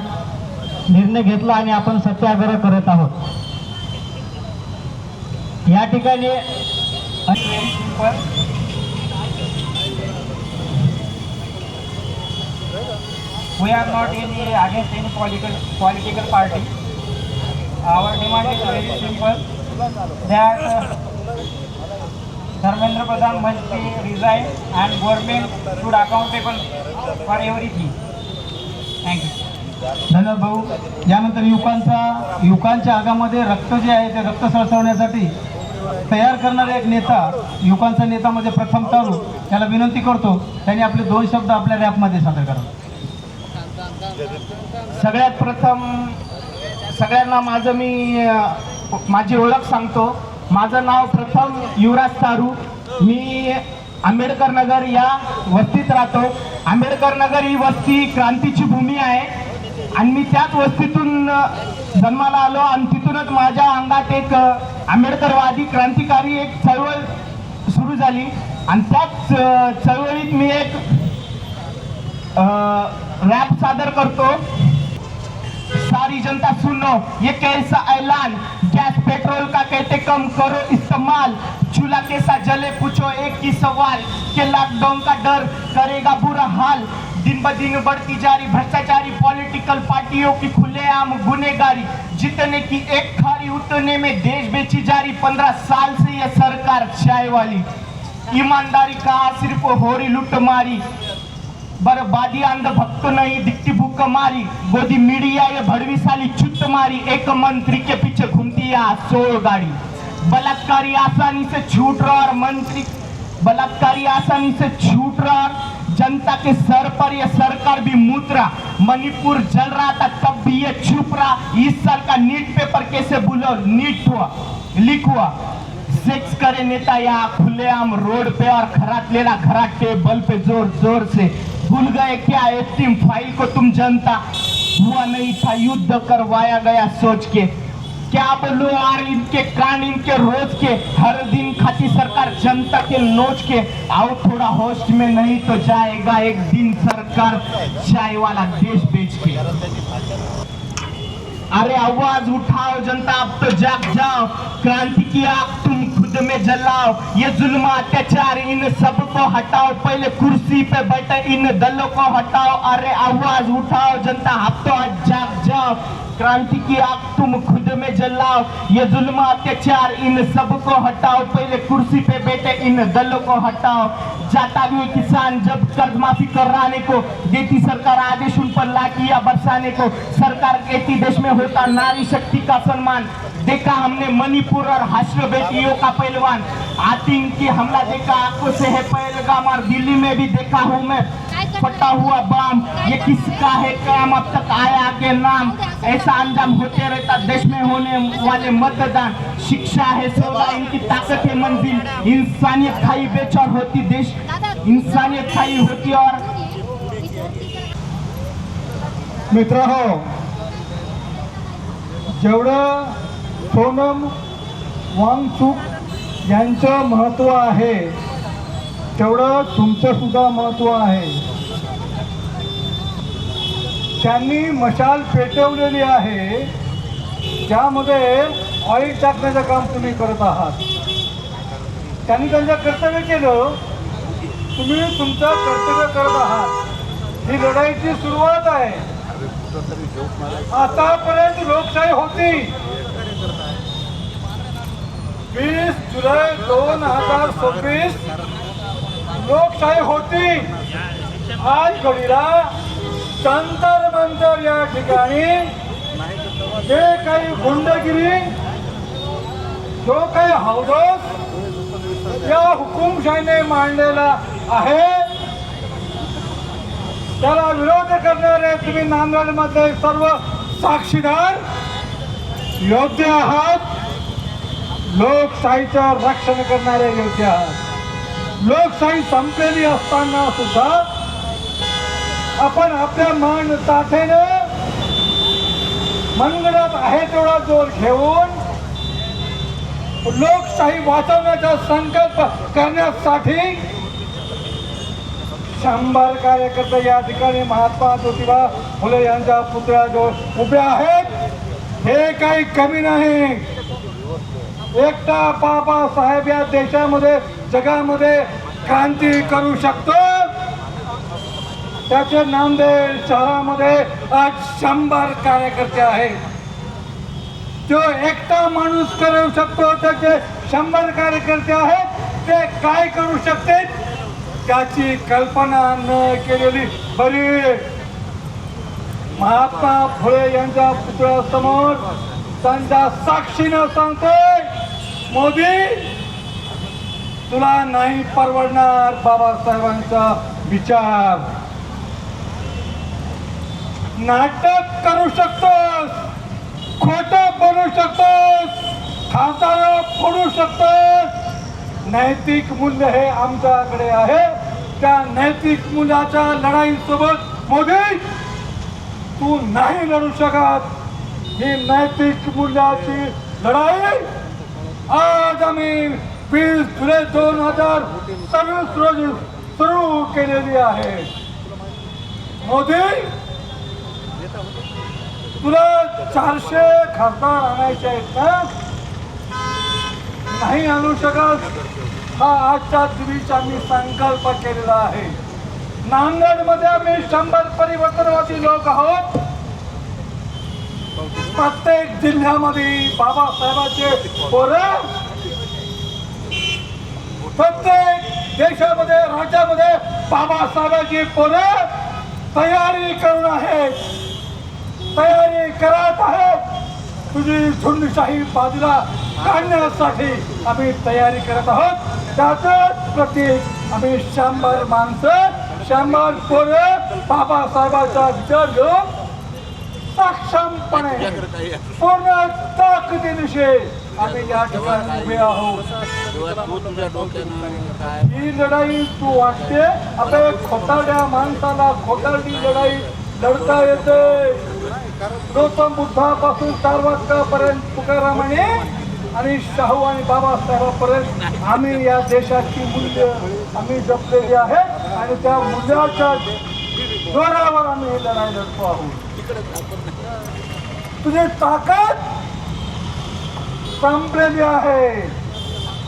निर्णय घेतला आणि आपण सत्याग्रह करत आहोत. या ठिकाणी We are not against any political party. Our demand is very simple that Dharmendra Pradhan must be resign and government should accountable for everything. Thank you. धन्यवाद भाऊ. यानंतर युवकांच्या आगामध्ये रक्त जे आहे ते रक्त सळसळण्यासाठी तयार करणारा एक नेता, युवकांचा नेता म्हणजे प्रथम तारू, याला विनंती करतो त्यांनी आपले 2 शब्द आपल्या रॅपमध्ये सादर करा. सगळ्यात प्रथम सगळ्यांना माझी ओळख सांगतो. माझं नाव प्रथम युवराज तारू. मी आंबेडकर नगर या वस्तीत राहतो. आंबेडकर नगर ही वस्ती क्रांतीची भूमी आहे आणि मी त्याच वस्तीतून जन्माला आलो आणि तिथूनच माझ्या अंगात एक आंबेडकरवादी क्रांतिकारी एक चळवळ सुरू झाली आणि त्याच चळवळीत मी एक रैप सादर करतो. सारी जनता सुनो ये कैसा ऐलान, गैस पेट्रोल का कहते कम करो इस्तेमाल, चूल्हा कैसा जले पूछो एक ही सवाल, के लॉकडाउन का डर करेगा बुरा हाल, दिन ब दिन बढ़ती जा रही भ्रष्टाचारी पॉलिटिकल पार्टियों की खुलेआम गुनेगारी, जितने की एक खारी उतने में देश बेची जा रही, 15 साल से ये सरकार चाय वाली, ईमानदारी का सिर्फ हो रही लुटमारी, बर्बादी अंध भक्त नहीं दिखती भूख मारी, गोदी मीडिया ये भड़वी साली चुत मारी, एक मंत्री के पीछे घूमती है 16 गाड़ी, बलात्कारी आसानी से छूट रहा और मंत्री बलात्कारी आसानी से छूट रहा और जनता के सर पर यह सरकार भी मूत्रा, मणिपुर जल रहा था तब भी ये चुप रहा, इस साल का नीट पेपर कैसे बोलो नीट हुआ लीक हुआ, सेक्स करे नेता यहाँ खुलेआम रोड पे और खराट लेना खराट टेबल पे जोर जोर से, भूल गए क्या एस्टीम फाइल को तुम जनता, हुआ नहीं था युद्ध करवाया गया सोच के, क्या बोलो यार इनके कांड इनके रोज के, हर दिन खाती सरकार जनता के नोच के, आओ थोड़ा होश में नहीं तो जाएगा एक दिन सरकार चाय वाला देश बेच के. अरे आवाज उठाओ जनता अब तो जाग जाओ, क्रांति की आग तुम खुद में जलाओ, ये जुल्म अत्याचार इन सबको हटाओ, पहले कुर्सी पे बैठे इन दलों को हटाओ, अरे आवाज उठाओ जनता अब तो जाग जाओ, क्रांति की आग तुम खुद में जलाओ, ये जुल्म अत्याचार इन सबको हटाओ, पहले कुर्सी पे बैठे इन दलों को हटाओ, जाता हुए किसान जब कर्ज माफी कराने को देती सरकार आदेश उन पर लाठियां बरसाने को, सरकार कहती देश में होता नारी शक्ति का सम्मान, देखा हमने मणिपुर और हाशियो बेटियों का पहलवान, आतंकी हमला देखा आंखों से है पहलगाम, और दिल्ली में भी देखा हूँ मैं फटा हुआ बम, ये किसका है काम अब तक आया आगे नाम, ऐसा अंजाम होते रहता देश में होने वाले मतदान, शिक्षा है सौदा इनकी ताकत है मंजिल, इंसानियत खाई बेच और होती देश इंसानियत खाई होती. और मित्रांनो, जेवढं सोनम वांगचुक यांचं महत्त्व आहे तेवढं तुमचं सुद्धा महत्त्व आहे. त्यांनी मशाल पेटवलेली आहे, त्यामध्ये ऑइल टाकण्याचं काम तुम्ही करत आहात. त्यांनी त्यांचं कर्तव्य केलं, तुम्ही तुमचं कर्तव्य करत आहात. ही लढाईची सुरुवात आहे. आतापर्यंत लोकशाही होती. 20 जुलै 2026 लोकशाही होती. आज घडीला जंतर मंतर या ठिकाणी जे काही गुंडगिरी, जो काही हौदस या हुकुमशाहीने मांडलेला आहे त्याला विरोध करणारे तुम्ही नांदेडमध्ये सर्व साक्षीदार योद्धे आहात. लोकशाहीचं रक्षण करणारे योद्धे आहात. लोकशाही संपलेली असताना सुद्धा आपण आपल्या मान ताठेने मनगडात आहे तेवढा जोर घेऊन लोकशाही वाचवण्याचा संकल्प करण्यासाठी 100 कार्यकर्ते या ठिकाणी महात्मा ज्योतिबा फुले यांच्या पुतळ्याजवळ उभे आहेत. हे काही कमी नाही. एकटा बाबासाहेब या देशामध्ये जगामध्ये क्रांती करू शकतो. त्याचे नांदेड शहरामध्ये आज 100 कार्यकर्ते आहेत. जो एकटा माणूस करू शकतो त्याचे 100 कार्यकर्ते आहेत. ते काय करू शकते त्याची कल्पना न केलेली बरी. महात्मा फुले यांच्या पुतळ्यासमोर त्यांच्या साक्षीनं सांगतोय, मोदी तुला नाही परवडणार बाबासाहेबांचा विचार. नाटक करू शकतोस, खोटं बोलू शकतोस, खासदार फोडू शकतोस. नैतिक मूल्य हे आमच्याकडे आहे. त्या नैतिक मूल्याच्या लढाईसोबत मोदी तू नाही लढू शकत. ही नैतिक मूल्याची लढाई आज आम्ही 20 जुलै 2024 रोजी सुरू केलेली आहे. मोदी तुला 400 खासदार आणायचे आहेत ना? नाही आणू शकत. हा आजच्या दिवशी आम्ही संकल्प केलेला आहे. नांदेडमध्ये आम्ही 100 परिवर्तनवादी लोक आहोत. प्रत्येक जिल्ह्यामध्ये बाबासाहेबांचे पोरं, प्रत्येक देशामध्ये राज्यामध्ये बाबासाहेबांची पोरं तयारी करून आहेत, तयारी करत आहेत. तुझी झुंडशाही बाजूला काढण्यासाठी आम्ही तयारी करत आहोत. त्याचंच प्रतीक आम्ही 100 माणसं, 100 पोरं बाबासाहेबांचा विचार घेऊन सक्षमपणे पूर्ण ताकदीनिशी आम्ही या ठिकाणी उभे आहोत. ही लढाई तू वाटते आता खोटारड्या माणसाला खोटारडी लढाई लढता येते. गौतम बुद्धापासून सावरकरपर्यंत, तुकारामाने आणि शाहू आणि बाबासाहेबांपर्यंत आम्ही या देशाची मूल्य आम्ही जपलेली आहेत आणि त्या मूल्याच्या जोरावर आम्ही ही लढाई लढतो आहोत. तुझी ताकद संपलेली आहे.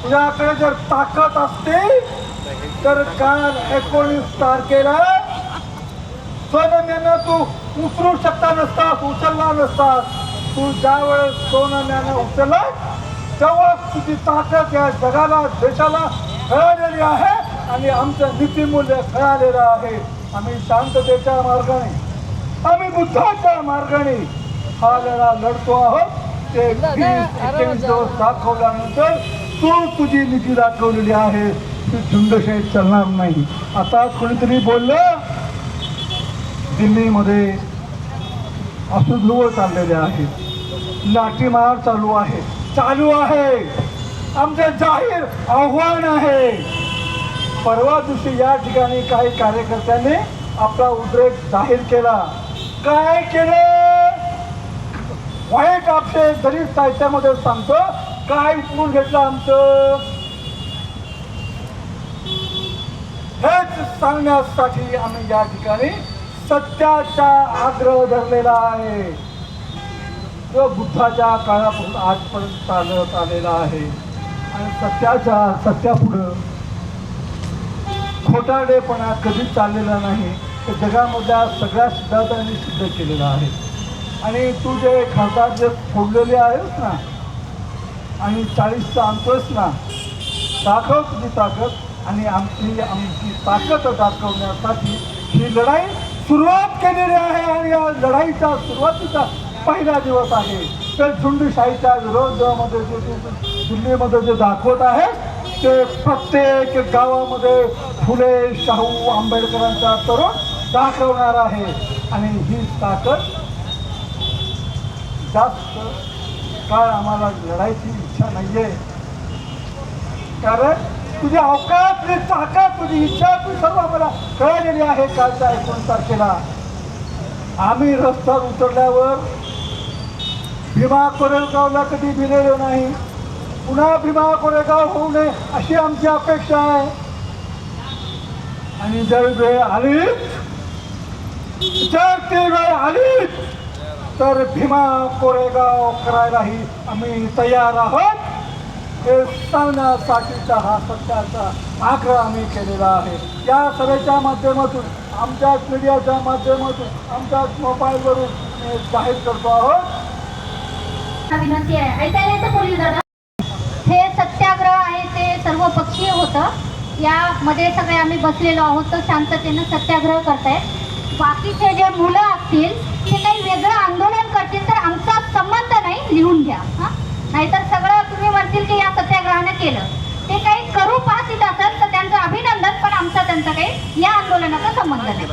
तुझ्याकडे जर ताकद असते तर काल 19 तारखेला सोनम्यानं तू उचलू शकता नसतास, उचलला नसतास. तू ज्यावेळेस सोनम्यानं उचलला तेव्हाच तुझी ताकद या जगाला, देशाला कळलेली आहे आणि आमचं नीतिमूल्य कळालेलं आहे. आम्ही शांततेच्या मार्गाने, आम्ही बुद्धाच्या मार्गाने हा लढा लढतो आहोत. ते 20-21 दिवस दाखवल्यानंतर तू तुझी नीती दाखवलेली आहे. ती झुंडशाही चालणार नाही. आता कोणीतरी बोललं दिल्लीमध्ये अशुद्धूळ चाललेले आहेत, लाठीमार चालू आहे. आमचे जाहीर आव्हान आहे. परवा दिवशी या ठिकाणी काही कार्यकर्त्यांनी आपला उद्रेक जाहीर केला. काय केलं? वाईट आपले दलित साहित्यामध्ये सांगतो काय उचलून घेतलं आमचं, हेच सांगण्यासाठी आम्ही या ठिकाणी सत्याचा आग्रह धरलेला आहे. जो बुद्धाच्या काळापासून आजपर्यंत चालत आलेला आहे आणि सत्यापुढं खोटारडेपणा कधीच चाललेला नाही. ते जगामधल्या सगळ्या सिद्धांतांनी सिद्ध केलेला आहे. आणि तू जे खासदार जे फोडलेले आहेस ना आणि 40चं आणतोस ना, दाखव तुझी ताकद आणि आमची ताकद दाखवण्यासाठी ही लढाई सुरुवात केलेली आहे. आणि या लढाईचा सुरुवातीचा पहिला दिवस आहे. तर झुंडशाहीच्या विरोधामध्ये जे दिल्लीमध्ये जे दाखवत आहे ते प्रत्येक गावामध्ये फुले, शाहू, आंबेडकरांचा तरुण दाखवणार आहे. आणि ही ताकद जास्त काळ आम्हाला लढायची इच्छा नाहीये. कारण तुझी अवकाश, तुझी ताकद, तुझी इच्छा तू सर्व आम्हाला कळलेली आहे. कालच्या 19 तारखेला आम्ही रस्त्यावर उतरल्यावर भीमा कोरेगावला कधी भिलेलो नाही. पुन्हा भीमा कोरेगाव होऊ नये अशी आमची अपेक्षा आहे. आणि जर वेळ आली, जर ती वेळ आली तर भीमा कोरेगाव करायलाही आम्ही तयार आहोत. हे सांगण्यासाठीचा हा सत्याचा आग्रह आम्ही केलेला आहे. या सभेच्या माध्यमातून आमच्याच मीडियाच्या माध्यमातून आमच्याच मोबाईलवरून जाहीर करतो आहोत. विनंती आहे, ऐकायला येतं पोलीस दादा? हे सत्याग्रह आहे ते सर्व पक्षीय होतं. यामध्ये सगळे आम्ही बसलेलो आहोत तर शांततेनं सत्याग्रह करतायत. बाकीचे जे मुलं असतील ते काही वेगळं आंदोलन करतील तर आमचा संबंध नाही, लिहून घ्या. नाहीतर सगळं तुम्ही म्हणतील की या सत्याग्रहाने केलं. ते काही करू पाहत असेल तर त्यांचं अभिनंदन, पण आमचा त्यांचा काही या आंदोलनाचा संबंध नाही.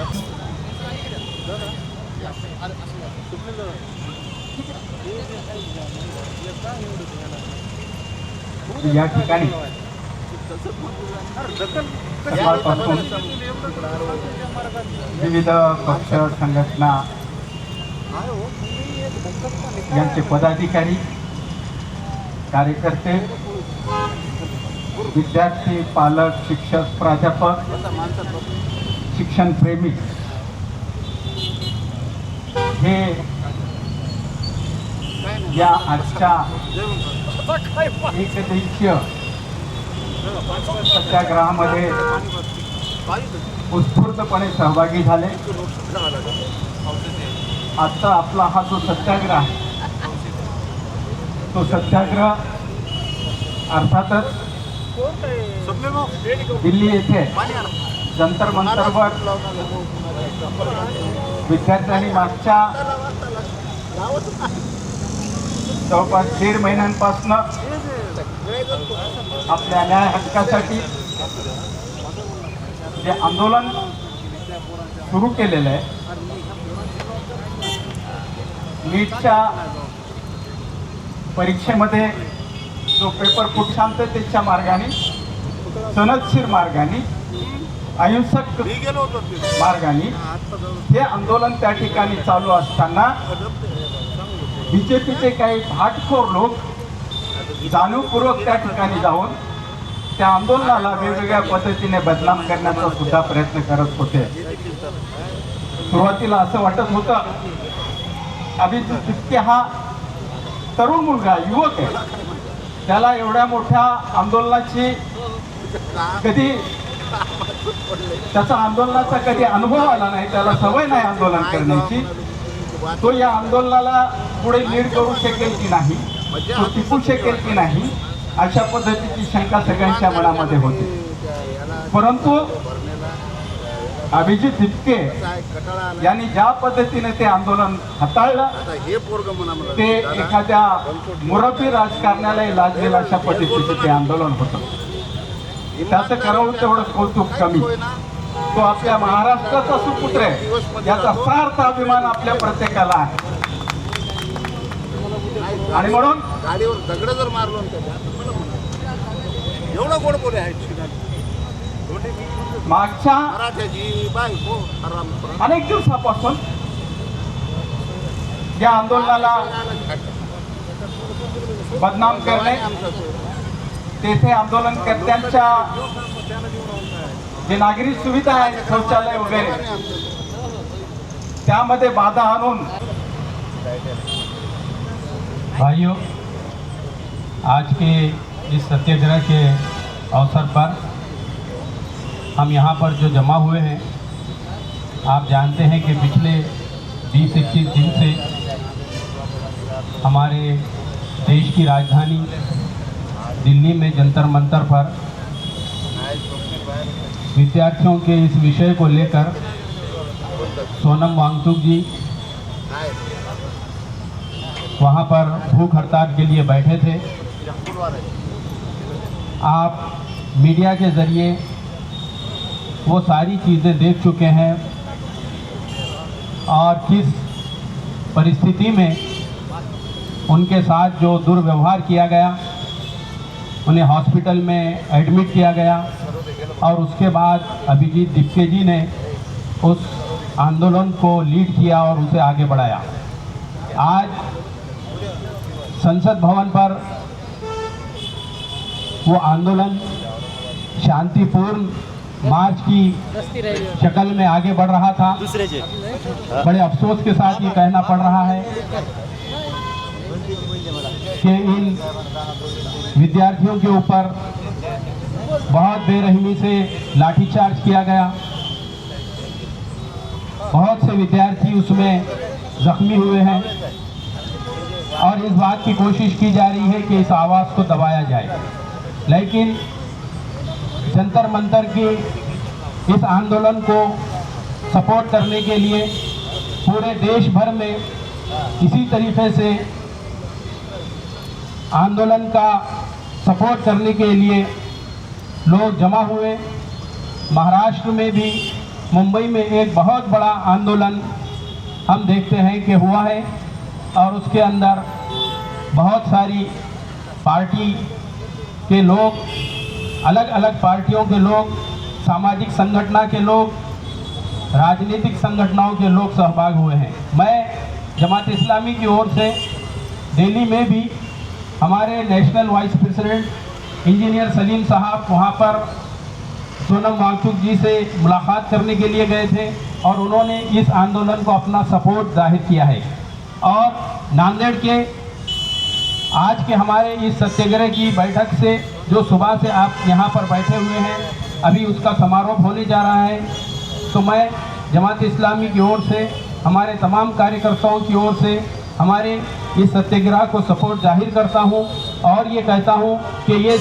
या ठिकाणी सकाळपासून विविध पक्ष संघटना यांचे पदाधिकारी, कार्यकर्ते, विद्यार्थी, पालक, शिक्षक, प्राध्यापक, शिक्षणप्रेमी हे या आजच्या एकदिवसीय सत्याग्रहामध्ये उत्स्फूर्तपणे सहभागी झाले. आजचा आपला हा जो सत्याग्रह आहे तो सत्याग्रह अर्थातच दिल्ली येथे जंतर मंतरवर विद्यार्थ्यांनी मागच्या जवळपास 1.5 महिन्यांपासून आपल्या न्याय हक्कासाठी जे आंदोलन सुरू केलेलं आहे, नीटच्या परीक्षेमध्ये जो पेपर फूट शांततेच्या मार्गाने, सनदशीर मार्गाने, अहिंसक मार्गाने हे आंदोलन त्या ठिकाणी चालू असताना बीजेपीचे काही भाटखोर लोक जाणीवपूर्वक त्या ठिकाणी जाऊन त्या आंदोलनाला वेगवेगळ्या पद्धतीने बदनाम करण्याचा सुद्धा प्रयत्न करत होते. सुरुवातीला असं वाटत होतं अभिजित तिप्के हा तरुण मुलगा, युवक आहे, त्याला एवढ्या मोठ्या आंदोलनाची कधी त्याचा आंदोलनाचा कधी अनुभव आला नाही, त्याला सवय नाही आंदोलन करण्याची, तो या आंदोलनाला पुढे लीड करू शकेल की नाही, तो टिकू शकेल की नाही, अशा पद्धतीची शंका सगळ्यांच्या मनामध्ये होती. परंतु अभिजित तिप्के यांनी ज्या पद्धतीने ते आंदोलन हाताळलं ते एखाद्या मुरब्बी राजकारणालाही लाजलेलं अशा पद्धतीचं ते आंदोलन होतं. त्याचं करावं तेवढं कौतुक कमी. तो आपल्या महाराष्ट्राचा सुपुत्र आहे, याचा सार्थ अभिमान आपल्या प्रत्येकाला आहे. आणि म्हणून गाडीवर दगड जर मारलो एवढं गोड बोले आहेत मागच्या मराठ्याची बायको अनेक दिवसापासून या आंदोलनाला बदनाम करणे, तेथे आंदोलनकर्त्यांच्या जे नागरी सुविधा आहेत, शौचालय वगैरे, त्यामध्ये बाधा आणून. भाइयों, आज के इस सत्याग्रह के अवसर पर हम यहाँ पर जो जमा हुए हैं, आप जानते हैं कि पिछले 20-21 दिन से हमारे देश की राजधानी दिल्ली में जंतर मंतर पर विद्यार्थियों के इस विषय को लेकर सोनम वांगचुक जी वहाँ पर भूख हड़ताल के लिए बैठे थे. आप मीडिया के ज़रिए वो सारी चीज़ें देख चुके हैं और किस परिस्थिति में उनके साथ जो दुर्व्यवहार किया गया, उन्हें हॉस्पिटल में एडमिट किया गया और उसके बाद अभिजीत तिप्के जी ने उस आंदोलन को लीड किया और उसे आगे बढ़ाया. आज संसद भवन पर वो आंदोलन शांतिपूर्ण मार्च की शक्ल में आगे बढ़ रहा था. बड़े अफसोस के साथ ये कहना पड़ रहा है कि इन विद्यार्थियों के ऊपर बहुत बेरहमी से लाठीचार्ज किया गया. बहुत से विद्यार्थी उसमें जख्मी हुए हैं और इस बात की कोशिश की जा रही है कि इस आवाज़ को दबाया जाए, लेकिन जंतर मंतर की इस आंदोलन को सपोर्ट करने के लिए पूरे देश भर में इसी तरीके से आंदोलन का सपोर्ट करने के लिए लोग जमा हुए। महाराष्ट्र में भी, मुंबई में एक बहुत बड़ा आंदोलन हम देखते हैं कि हुआ है और उसके अंदर बहुत सारी पार्टी के लोग, अलग अलग पार्टियों के लोग, सामाजिक संगठन के लोग, राजनीतिक संगठनों के लोग सहभाग हुए हैं। मैं जमात इस्लामी की ओर से दिल्ली में भी हमारे national vice president engineer Salim साहब वहाँ पर सोनम वांगचुक जी से मुलाकात करने के लिए गए थे और उन्होंने इस आंदोलन को अपना सपोर्ट जाहिर किया है। और नांदेड़ के आज के हमारे इस सत्याग्रह की बैठक से जो सुबह से आप यहाँ पर बैठे हुए हैं, अभी उसका समारोह होने जा रहा है, तो मैं जमात इस्लामी की ओर से, हमारे तमाम कार्यकर्ताओं की ओर से हमारे इस सत्याग्रह को सपोर्ट जाहिर करता हूँ और ये कहता हूँ कि ये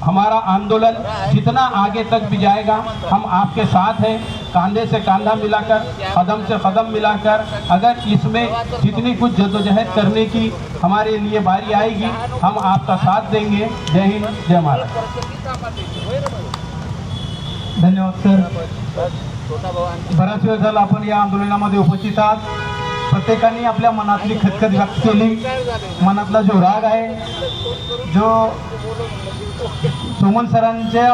हमारा आंदोलन जितना आगे तक भी जाएगा, हम आपके साथ हैं, कंधे से कंधा मिलाकर, कदम से कदम मिलाकर। अगर इसमें जितनी कुछ जद्दोजहद करने की हमारे लिए बारी आएगी, हम आपका साथ देंगे। जय हिंद, जय महाराष्ट्र। धन्यवाद सर. बराच वेळ झाला आपण या आंदोलनामध्ये उपस्थित आहात. प्रत्येकाने आपल्या मनातली खतखत व्यक्त केली. मनातला जो राग आहे, जो सोमन सरांच्या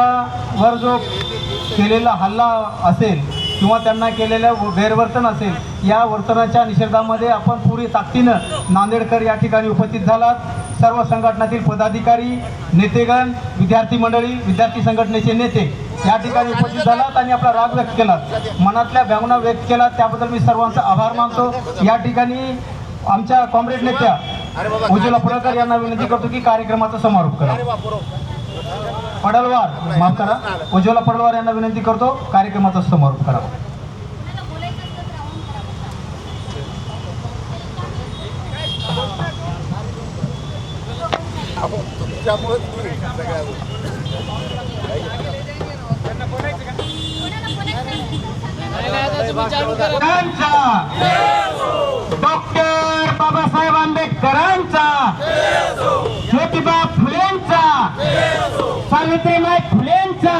वर जो केलेला हल्ला असेल किंवा त्यांना केलेलं गैरवर्तन असेल, या वर्तनाच्या निषेधामध्ये आपण पुरी ताकदीनं नांदेडकर या ठिकाणी उपस्थित झालात. सर्व संघटनातील पदाधिकारी, नेतेगण, विद्यार्थी मंडळी, विद्यार्थी संघटनेचे नेते या ठिकाणी उपस्थित झालात आणि आपला राग व्यक्त केलात, मनातल्या भावना व्यक्त केलात. त्याबद्दल मी सर्वांचा आभार मानतो. या ठिकाणी आमच्या कॉम्रेड नेत्या उज्ज्वला पुरकर यांना विनंती करतो की कार्यक्रमाचा समारोप करा. पडलवार, माफ करा, उज्ज्वला पडलवार यांना विनंती करतो कार्यक्रमाचा समारोप करा. डॉक्टर बाबासाहेब आंबेडकरांचा, ज्योतिबा फुलेंचा, सावित्रीबाई फुलेंचा,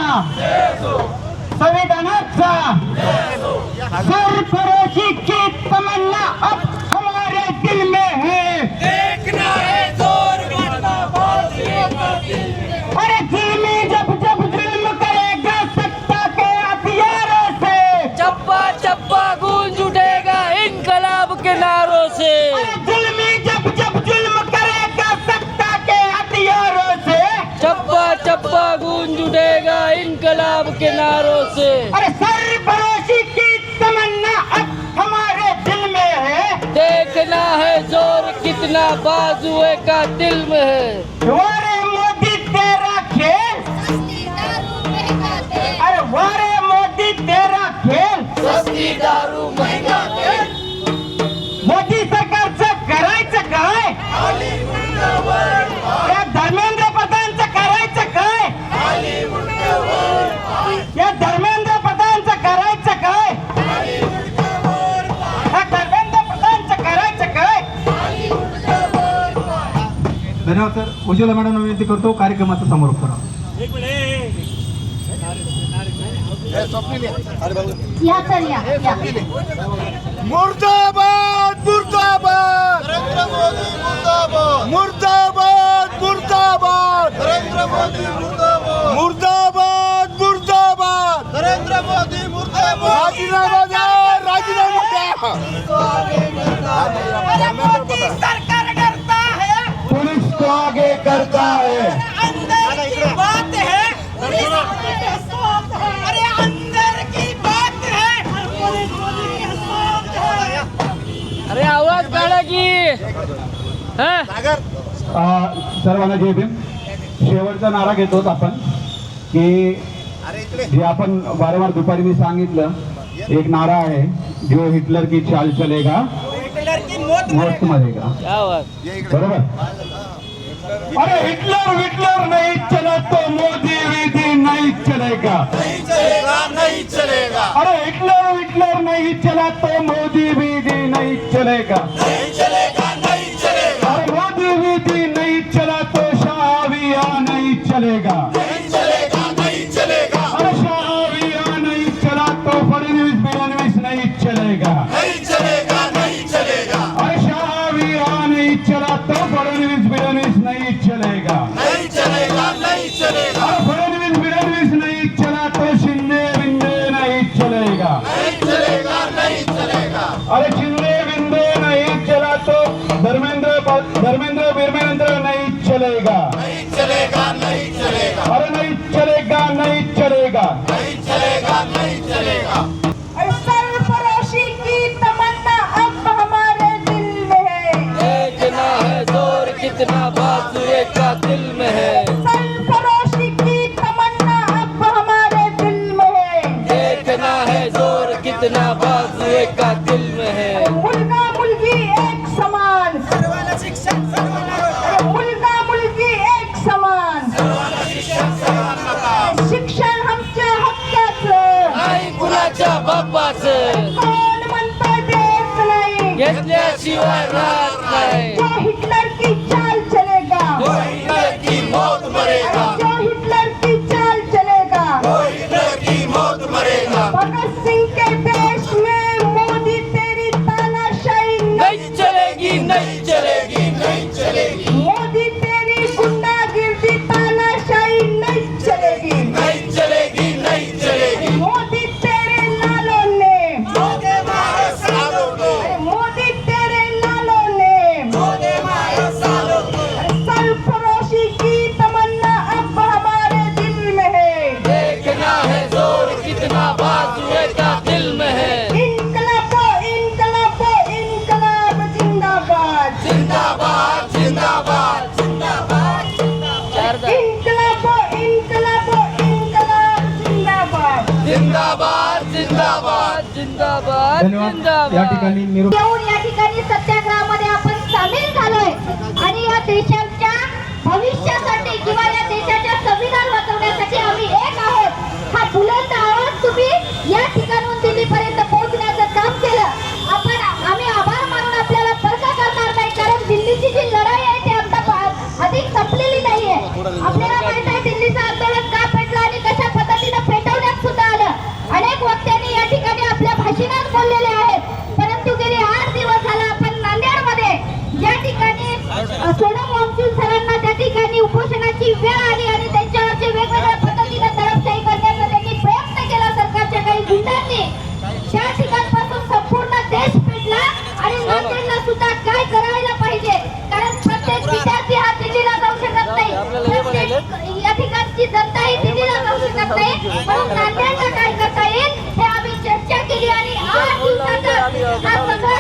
संविधानाचा, सरफरोशी की तमन्ना अब हमारे दिल में है, देखना है जोर अरे जुल्मी जब जब जुल्म करेगा सत्ता के हथियारों से, चप्पा चप्पा गूंज उठेगा इनकलाब के नारों से। अरे जुल्मी जब जब जुल्म करेगा सत्ता के हथियारों से, चप्पा चप्पा गूंज उठेगा इनकलाब के नारों से। अरे सरफरोशी की तमन्ना अब हमारे दिल में है, देखना है जोर कितना बाजुए का दिल में है। वारे मोदी तेरा खेल, अरे वारे मोदी तेरा खेल, सस्ती दारू महंगा तेल, मोदी सरकारचं करायचं काय, या धर्मेंद्र प्रधानचं करायचं काय, या धर्मेंद्र प्रधानचं करायचं काय, या धर्मेंद्र प्रधानचं करायचं काय. धन्यवाद सर. उज्ज्वला मॅडम विनंती करतो कार्यक्रमाचा समारोप करा. या सर या. मुर्दाबाद मुर्दाबाद नरेंद्र मोदी मुर्दाबाद मुर्दाबाद मुर्दाबाद नरेंद्र मोदी मुर्दाबाद मुर्दाबाद मुर्दाबाद नरेंद्र मोदी मुर्दाबाद. राजीनामा द्या, राजीनामा द्या. सरकार करता है, पुलिस को आगे करता है. अंदर की बात है, अरे अंदर की बात है. अरे आवाज काढा की हाँ? सर्वांना जय भीम. शेवटचा नारा घेतोच आपण की जे आपण वारंवार दुपारी मी सांगितलं एक नारा है, जो हिटलर की चाल चलेगा मौत मरेगा। क्या बात। बरोबर। अरे हिटलर हिटलर नहीं चला तो मोदी विधि नहीं चलेगा, नहीं चलेगा, नहीं चलेगा। अरे हिटलर हिटलर नहीं चला तो मोदी विधि नहीं चलेगा, नहीं चलेगा, नहीं चलेगा। अरे मोदी विधि नहीं चला तो शाहविया नहीं चलेगा, नहीं चलेगा, नहीं चलेगा। अरे शाहविया नहीं चला तो फडणवीस बिडणवीस नहीं चलेगा, नहीं चलेगा, नहीं चलेगा। अरे शाहविया नहीं चला तो फडणवीस बिडणवीस नहीं चलेगा, नहीं चलेगा, नहीं चलेगा। अरे फडणवीस बिडणवीस नहीं चला तो शिंदे बिंदे नहीं चलेगा, नहीं चलेगा, नहीं चलेगा। अरे शिंदे बिंदे नहीं चला तो धर्मेंद्र बिर्मेंद्र नहीं चलेगा, नहीं चलेगा, नहीं चलेगा। अरे नहीं चलेगा, नहीं चलेगा, नहीं चलेगा, नहीं चलेगा। सरफरोशी की तमन्ना अब हमारे दिल में है, देखना है जोर कितना बाजुए का दिल में है, सरफरोशी की तमन्ना अब हमारे दिल में है, देखना है जोर कितना बाजुए का दिल में है। मुलगा मुलगी एक समान, सर्वांना शिक्षण सर्वांना मुलगा मुलगी एक समान, शिक्षण सर्वांना काम। शिक्षण आमच्या हक्काचं, नाही कुणाच्या बापाचं, कोण म्हणतं देत नाही, घेतल्याशिवाय राहत नाही। जो हिटलर की चाल चलेगा, वो हिटलर की मौत मरेगा, जो हिटलर की चाल चलेगा, वो हिटलर की मौत मरेगा। भगत सिंह के देश में मोदी तेरी तानाशाही नहीं चलेगी, नहीं चलेगी, नहीं चलेगी, मोदी तेरी गुंडागिर्दी तानाशाही नहीं चलेगी, नहीं चलेगी, नहीं चलेगी। मोदी तेरे लालों ने, मोदी मारे सालों को, मोदी तेरे लालों ने, मोदी मारे सालों को। सरफरोशी की तमन्ना अब हमारे दिल में है, देखना है जोर कितना बाजुए का दिल में है। इनकलाबो इनकलाबो इनकलाब जिंदाबाद, जिंदाबाद, जिंदाबाद, जिंदाबाद। शारदा इनकलाबो इनकलाबो इनकलाब जिंदाबाद। जिंदाबाद, जिंदाबाद, जिंदाबाद, धन्यवाद। या ठिकाणी निरोप येऊन या ठिकाणी सत्याग्रहामध्ये आपण सामील झालोय आणि या देशाच्या भविष्यासाठी किंवा या देशाच्या संविधान वाचवण्यासाठी आम्ही एक आहोत, हा बुलंद आवाज तुम्ही या ठिकाणून दिल्लीपर्यंत पोहोचण्याचं काम केलं। आम्ही आभार मानून आपल्याला तर्क करणार नाही, कारण दिल्लीची जी लढाई आहे ती आता अधिक संपलेली नाहीये। आपल्याला माहित आहे दिल्लीचं आंदोलन का पेटलं आणि कशा पद्धतीने पेटवण्यात सुद्धा आलं। अनेक वक्त्यांनी या ठिकाणी आपल्या भाषणात बोललेले आहेत, परंतु गेले 8 दिवस झाला आपण नांदेडमध्ये ज्या ठिकाणी सोनम वांगचुक सरांना त्या ठिकाणी उपोषणाची वेळ आली आणि त्यांच्यावरचे वेगवेगळ्या पद्धतीने दडपशाही करण्याचा त्यांनी प्रयत्न केला सरकारच्या काही गुंडांनी, त्या ठिकाणपासून संपूर्ण देश पेटला आणि नांदेडला सुद्धा काय करायला पाहिजे, कारण प्रत्येक विद्यार्थी हा दिल्लीला जाऊ शकत नाही, प्रत्येक या ठिकाणची जनता ही दिल्लीला जाऊ शकत नाही, म्हणून नांदेडला काय करता येईल हे आम्ही चर्चा केली आणि 8 दिवसाचं हा सगळा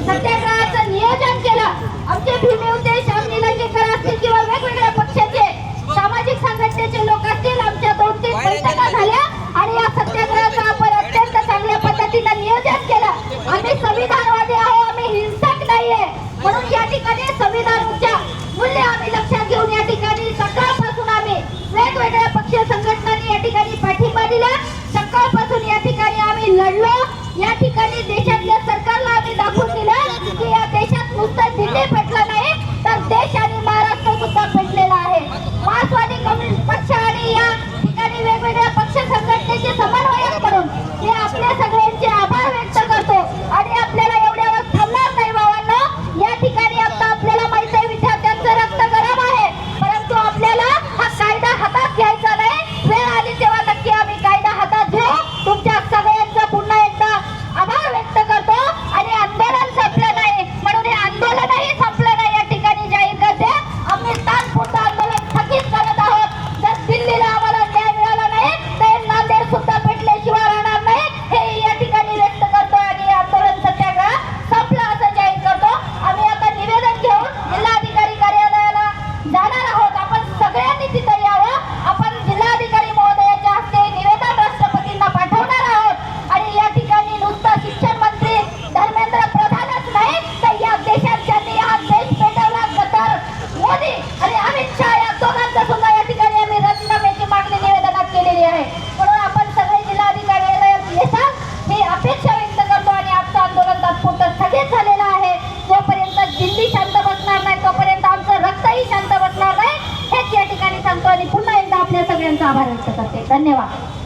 सत्याग्रहाचं नियोजन केलं। आमचे भीमे उद्देश आम्ही निलंगेकर असतील किंवा वेगवेगळ्या पक्षाचे सामाजिक संघटनेचे लोक असतील, आमच्या 2-3 बैठका झाल्या आणि या सत्याग्रहाचं आपण अत्यंत चांगल्या पद्धतीने नियोजन केलं। आम्ही संविधानवादी आहोत, आम्ही हिंसक नाहीये, म्हणून या ठिकाणी संविधानाच्या मूल्य आम्ही लक्षात घेऊन या ठिकाणी सकाळपासून आम्ही वेगवेगळ्या पक्षीय संघटनांनी या ठिकाणी पाठिंबा दिला। सकाळपासून या ठिकाणी आम्ही लढलो, या ठिकाणी देशातल्या सरकारला आम्ही दाखवून दिलं की या देशात नुसतं दिल्ली पेटलं नाही तर देश आणि महाराष्ट्र सुद्धा पेटलेला आहे। मार्क्सवादी कम्युनिस्ट पक्ष आणि या ठिकाणी वेगवेगळ्या पक्ष संघटनेचे समन्वयक म्हणून मी आपल्या सगळ्यांचे आभार व्यक्त करतो आणि आपल्याला एवढ्यावर थांबणार नाही भावांनो। या ठिकाणी आता आपल्याला माहिती आहे विद्यार्थ्यांचं रक्त गरम आहे, परंतु आपल्याला हा कायदा हातात घ्यायचा नाही, वेळ आली तेव्हा नक्की आम्ही कायदा हातात घेऊ। तुमच्या सगळ्यांचा पुन्हा एकदा आभार व्यक्त करतो आणि आंदोलन संपलं नाही, म्हणून हे आंदोलनही संपलं धन्यवाद.